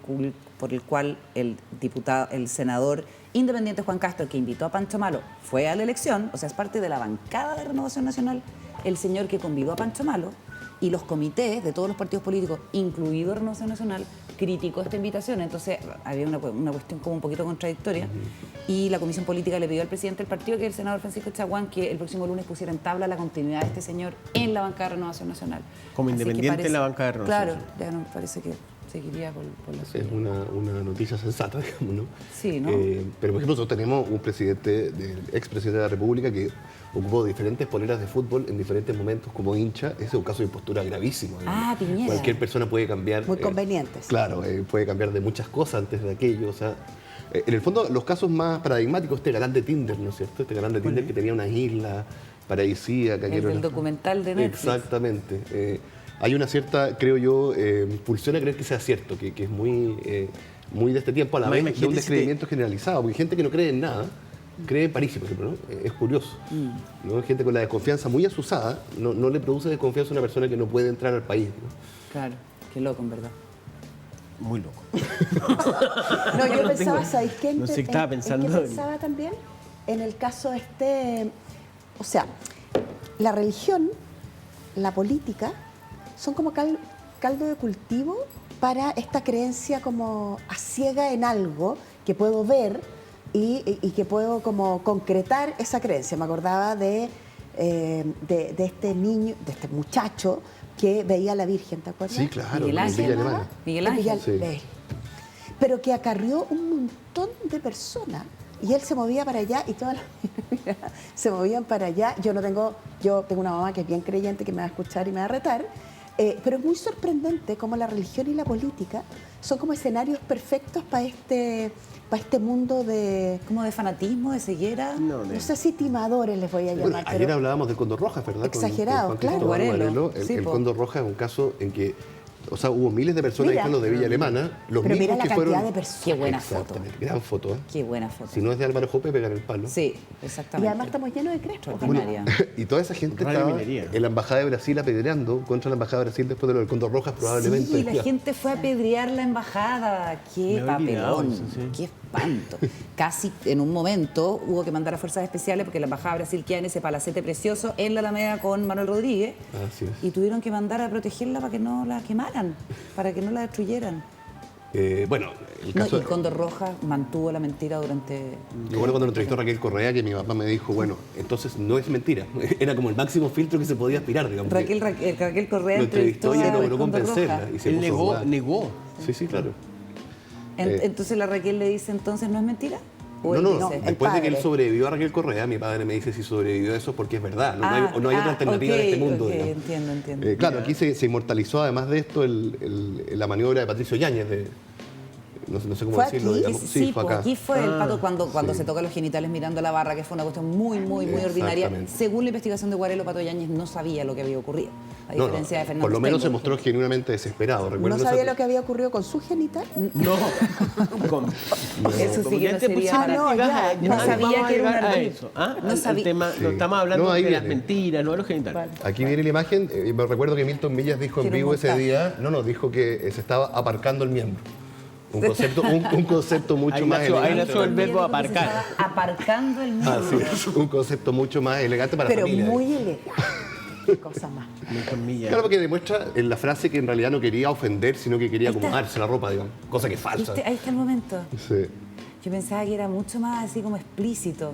cual el senador independiente Juan Castro, que invitó a Pancho Malo, fue a la elección, o sea, es parte de la bancada de Renovación Nacional, el señor que convidó a Pancho Malo, y los comités de todos los partidos políticos, incluido Renovación Nacional, criticó esta invitación. Entonces había una cuestión como un poquito contradictoria. Y la Comisión Política le pidió al presidente del partido, que es el senador Francisco Chaguán, que el próximo lunes pusiera en tabla la continuidad de este señor en la bancada de Renovación Nacional. Como Así que independiente en la bancada de Renovación Claro, Nacional. ya no parece que seguiría por la suya. Es una noticia sensata, digamos, ¿no? Sí, ¿no? Pero, por ejemplo, nosotros tenemos un presidente, expresidente de la República, que ocupó diferentes poleras de fútbol en diferentes momentos como hincha. Ese es un caso de impostura gravísimo. digamos. Ah, Piñera. Cualquier persona puede cambiar. Muy convenientes. Claro, puede cambiar de muchas cosas antes de aquello. O sea, en el fondo, los casos más paradigmáticos, este galán de Tinder, ¿no es cierto? Este galán de Tinder que tenía unas islas paradisíacas. que El era del una- documental de Netflix. Exactamente. Hay una cierta, creo yo, pulsión a creer que sea cierto, que es muy de este tiempo, a la Además, vez de un imagínate si descreimiento generalizado, porque hay gente que no cree en nada, cree en París, por ejemplo, ¿no? Es curioso. ¿No? Hay gente con la desconfianza muy asusada, no le produce desconfianza a una persona que no puede entrar al país, ¿no? Claro, qué loco, en verdad. Muy loco. No, yo No pensaba, tengo- ¿sabéis qué? no sé, estaba pensando ¿En qué en- pensaba también? En el caso o sea, la religión, la política, son como caldo de cultivo para esta creencia como a ciega en algo que puedo ver y que puedo como concretar esa creencia. Me acordaba de este niño, de este muchacho que veía a la Virgen, ¿te acuerdas? Sí, claro, Miguel en Ángel, Villa ¿no? Alemana. Miguel En Ángel. Sí. Pero que acarrió un montón de personas y él se movía para allá y todas las se movían para allá. Yo tengo una mamá que es bien creyente, que me va a escuchar y me va a retar, pero es muy sorprendente cómo la religión y la política son como escenarios perfectos para este mundo de, Como de fanatismo, de ceguera. no sé si timadores les voy a Bueno, llamar, ayer pero hablábamos del Cóndor Rojas, ¿verdad? Exagerado, Juan claro. Cristóbal Guarelo. Guarelo. Sí, El po. Cóndor Rojas es un caso en que O sea, hubo miles de personas, ahí Mira. están los de Villa Alemana, los Pero mira mismos la que cantidad fueron... de personas. Qué buena foto. Exactamente, gran foto, ¿eh? Qué buena foto. Si no es de Álvaro Jope, pegan el palo. Sí, Y exactamente. además estamos llenos de crespos. Extraordinaria. Y toda esa gente Radio estaba Minería. en la Embajada de Brasil apedreando contra la Embajada de Brasil después de lo del Cóndor Rojas, probablemente. Sí, la gente fue a apedrear la embajada. Qué Me había olvidado papelón, eso, sí. qué espanto. Casi en un momento hubo que mandar a fuerzas especiales porque la embajada de Brasil queda en ese palacete precioso en la Alameda con Manuel Rodríguez. Así es. Y tuvieron que mandar a protegerla para que no la quemaran, para que no la destruyeran. Bueno, el No, caso... y Cóndor Rojas mantuvo la mentira durante... Yo bueno cuando lo entrevistó Raquel Correa, que mi papá me dijo, bueno, entonces no es mentira. Era como el máximo filtro que se podía aspirar, digamos. Raquel Correa Lo entrevistó y a logró Cóndor convencerla. Rojas. Y se Él puso a jugar. negó. Sí, sí, claro. Entonces la Raquel le dice, entonces, ¿no es mentira? ¿O No, él no, dice? después de que él padre. sobrevivió a Raquel Correa, mi padre me dice si sobrevivió a eso porque es verdad. No hay otra alternativa en este mundo. Ok, digamos. entiendo. Claro, aquí se inmortalizó además de esto la maniobra de Patricio Yáñez de... No sé cómo ¿Fue decirlo, aquí? digamos. Sí, fue pues acá. aquí fue el pato cuando sí. se toca los genitales mirando la barra, que fue una cuestión muy ordinaria. Exactamente. Según la investigación de Guarelo, Pato Yáñez no sabía lo que había ocurrido, a No, diferencia de Fernando por lo menos se Steinbock. mostró genuinamente desesperado. ¿No Recuerdo sabía esa- lo que había ocurrido con su genital? No. Con- Eso sí que ya no te sería... pusiste no, ligas ya, a- no vamos sabía a que era un llegar a ardid. eso. ¿Ah? No Al sabía. tema, Sí. no estamos hablando No, ahí de las viene. mentiras, no de los genitales. Aquí viene la imagen. Me recuerdo que Milton Villas dijo en Quiero vivo ese montaje. día, dijo que se estaba aparcando el miembro. Un concepto mucho Ahí más nació- ahí elegante. nació el verbo Dijo que se aparcar. estaba aparcando el Así miembro. es, un concepto mucho más elegante para Pero la familia. muy elegante. Qué cosa más. Milton Millas. Claro, porque demuestra en la frase que en realidad no quería ofender, sino que quería Ahí está. acomodarse la ropa, digamos. Cosa que es falsa. ¿Viste? Ahí está el momento. Sí. Yo pensaba que era mucho más así como explícito.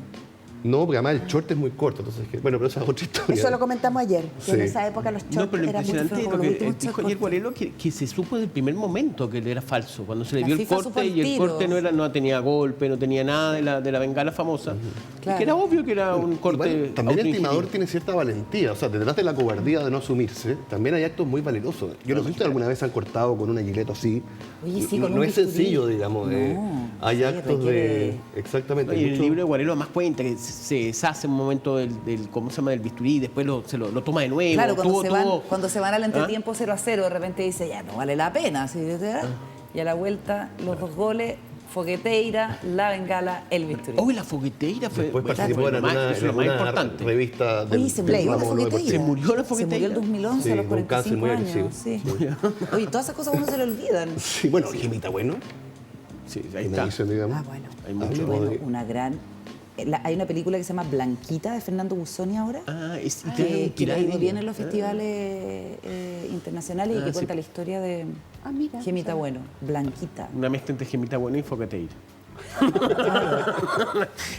No, porque además el short es muy corto, entonces, bueno, pero esa es otra historia. Eso lo comentamos ayer, que en Sí. esa época los No, shorts pero lo eran muy impresionante es feos, lo como que los últimos dijo shorts ayer cortos. Guarelo, que se supo desde el primer momento que él era falso. Cuando se le La vio el FIFA supo corte al y el tiro. corte no tenía golpe, no tenía nada de la bengala famosa. Y Claro. que era obvio que era un corte. Igual, también el timador autoingenido. tiene cierta valentía, o sea, detrás de la cobardía de no asumirse, también hay actos muy valerosos. Yo no sé si ustedes alguna vez han cortado con una gilet así. Oye, sí, no, con no un es bisturí. sencillo, digamos. No, hay sí, actos requiere- de... Exactamente. No, y en el mucho- libro de Guarelo además cuenta que se deshace en un momento del ¿cómo se llama? Del bisturí, después lo toma de nuevo. Claro, tuvo- cuando se van al ¿Ah? entretiempo 0-0, de repente dice, ya no vale la pena. Así, y a la vuelta, los dos goles, Fogueteira, la bengala, el bisturí. Oh, y la fogueteira fue, Después bueno, participó fue en lo más, alguna, eso es lo más en alguna importante. revista del Oye, se del murió la ramo no fogueteira. deportivo. Se murió la Se murió el fogueteira. 2011 Sí, a los con cáncer 45 muy años. agresivo. Sí. Oye, todas esas cosas a uno se le olvidan. Sí, bueno, Gemita Bueno, Sí, ahí que me está. dicen, digamos. Ah, bueno. Hay Ah, mucho. bueno. Bueno, una gran... hay una película que se llama Blanquita, de Fernando Busoni ahora. Y tiene que un le tirar ha ido en bien ella. en los festivales internacionales y que sí. cuenta la historia de Ah, mira. Gemita Bueno, Blanquita. Una mezcla entre Gemita Bueno y Fogueteira.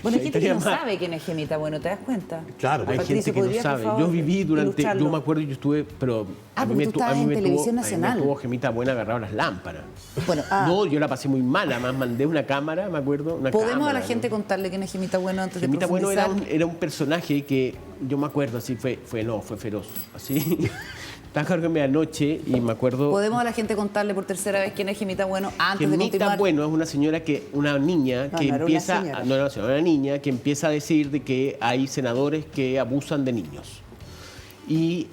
Bueno, hay gente que historia no más- sabe quién es Gemita Bueno, ¿te das cuenta? Claro, Hay Patricio, gente que no ¿podrías, por sabe. favor, Yo viví durante, ilustrarlo? yo me acuerdo, yo estuve, pero Ah, porque tú estabas en Televisión Nacional. A mí me tuvo Gemita Buena agarrado a las lámparas. Bueno, No, yo la pasé muy mal, además mandé una cámara, me acuerdo, una ¿podemos a cámara, la gente contarle quién es Gemita Bueno antes Gemita de Bueno profundizar? era un personaje que yo me acuerdo, así fue feroz, así. Estaba claro que medianoche y me acuerdo. ¿Podemos a la gente contarle por tercera vez quién es Gemita Bueno antes de Gemita continuar? Bueno es una señora una niña No, que no era una empieza, señora. no era una señora, era una niña que empieza a decir de que hay senadores que abusan de niños. Y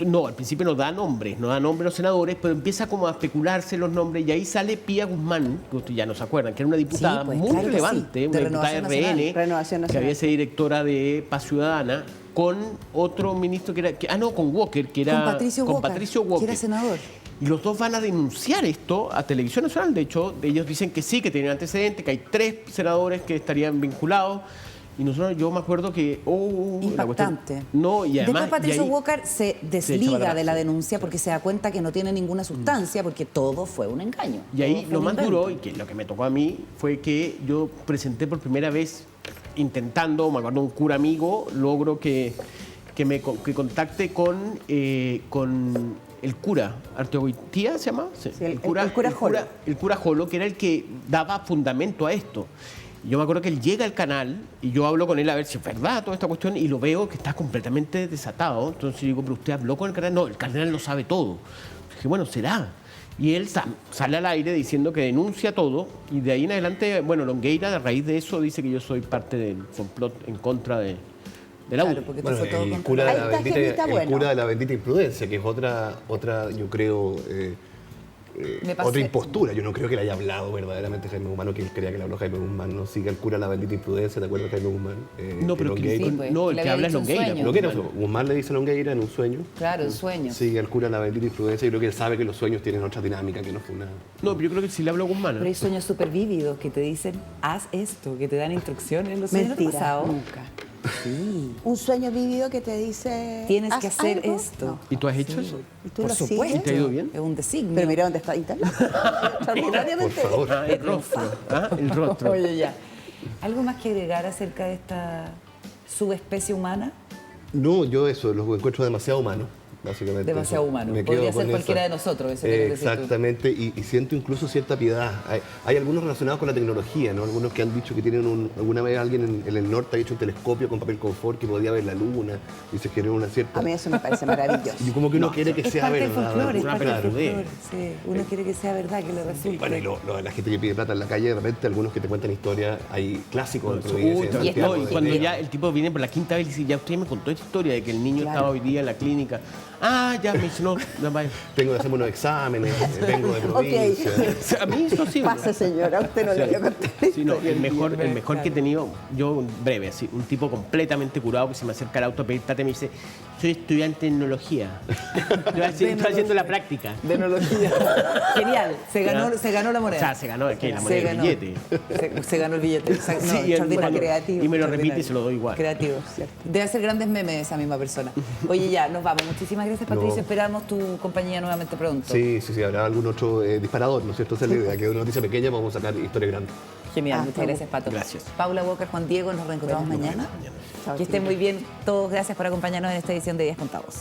no, al principio no da nombres los senadores, pero empieza como a especularse los nombres y ahí sale Pía Guzmán, que ustedes ya no se acuerdan, que era una diputada Sí, pues, muy claro que relevante, sí, de una diputada Renovación RN, Nacional. Renovación que Nacional. había sido directora de Paz Ciudadana, con otro ministro que era, con Walker, que era... Con Patricio Walker, Patricio que Walker. era senador. Y los dos van a denunciar esto a Televisión Nacional. De hecho, ellos dicen que sí, que tienen antecedentes, que hay 3 senadores que estarían vinculados. Y nosotros, yo me acuerdo que... la cuestión- Impactante. No, y además... Después Patricio y ahí- Walker se echa para desliga atrás, de la sí. denuncia porque se da cuenta que no tiene ninguna sustancia porque todo fue un engaño. Y ahí Todo fue lo un más invento. duro, y que lo que me tocó a mí, fue que yo presenté por primera vez, intentando, me acuerdo, un cura amigo, logro que que contacte con el cura, Arteogoitía se llama. Sí, Sí, el cura Jolo. El cura Jolo, que era el que daba fundamento a esto. Y yo me acuerdo que él llega al canal y yo hablo con él a ver si es verdad toda esta cuestión y lo veo que está completamente desatado. Entonces yo digo, pero usted habló con el canal. No, el cardenal lo sabe todo. Dije, bueno, será. Y él sale al aire diciendo que denuncia todo y de ahí en adelante, bueno, Longueira, a raíz de eso, dice que yo soy parte del complot en contra de de la U. Claro, porque esto Bueno, fue todo el contra cura, la de Ahí la está bendita, Gemita, el bueno. cura de la bendita imprudencia, que es otra yo creo, Me pasé- otra impostura. Yo no creo que le haya hablado verdaderamente Jaime Guzmán, o que él creía que le habló Jaime Guzmán. No sigue el cura de la bendita imprudencia, ¿te acuerdas de Jaime Guzmán? No, pero que, Sí, pues, no, que el le que había habla es dicho un Longueira. sueño. Longueira, Guzmán le dice a Longueira en un sueño. Claro, el sueño. Sigue el cura de la bendita imprudencia. Yo creo que él sabe que los sueños tienen otra dinámica, que no fue una... No, pero yo creo que sí le habló Guzmán. Pero hay sueños súper vívidos que te dicen, haz esto, que te dan instrucciones. ¿Los sueños no te ha Mentira, pasado? nunca. Sí. Un sueño vívido que te dice... Tienes "Haz que hacer algo". esto. No. ¿Y tú has hecho eso? ¿Y tú Por lo supuesto. sigues? ¿Te ha ido bien? Es un designio. Pero mira dónde está internet. Por Extraordinariamente. favor. Ah, el rostro. Ah, el rostro. Oye, ya. ¿Algo más que agregar acerca de esta subespecie humana? No, yo eso, los encuentro demasiado humanos, básicamente. Demasiado eso. humano. Me quedo Podría ser con cualquiera eso. de nosotros, eso quieres decir tú. Exactamente, y siento incluso cierta piedad. Hay algunos relacionados con la tecnología, ¿no? Algunos que han dicho que tienen alguna vez alguien en el norte ha hecho un telescopio con papel confort que podía ver la luna y se generó una cierta... A mí eso me parece maravilloso. Y como que uno quiere que Es sea parte del verdad. folclore, es ¿verdad? parte del Claro. folclore. Sí, uno quiere que sea verdad, que le resulte. Bueno, y la gente que pide plata en la calle, de repente algunos que te cuentan historias, hay clásicos de Providencia, de Uy, Santiago, no, y de cuando Vega. ya el tipo viene por la quinta vez y dice, ya usted me contó esta historia de que el niño estaba hoy día en la clínica. Ah, ya me dice, no, vaya. Tengo que hacerme unos exámenes, vengo de provincia. A mí eso sí. Pase, señora, usted no le voy a contar la Sí, no, historia. el mejor que he tenido, yo breve, así, un tipo completamente curado que se me acerca al auto a pedir plata y me dice, soy estudiante de enología. Estoy haciendo la práctica. De enología. Genial. Se ganó la moneda. O sea, se ganó ¿qué? La moneda del ganó. billete. Se ganó el billete. No, Sí, y extraordinario. creativo, y me lo Extraordinario. repite y se lo doy igual. Creativo. Debe hacer grandes memes esa misma persona. Oye, ya, nos vamos. Muchísimas gracias, Patricia. No. Esperamos tu compañía nuevamente pronto. Sí, habrá algún otro disparador, ¿no es cierto? Esa es la idea, que de una noticia pequeña vamos a sacar historias grandes. Genial. Muchas gracias, Pato. Gracias. Paula Walker, Juan Diego, nos reencontramos mañana. Chao, Que estén muy bien todos. Gracias por acompañarnos en esta edición de Días Contados.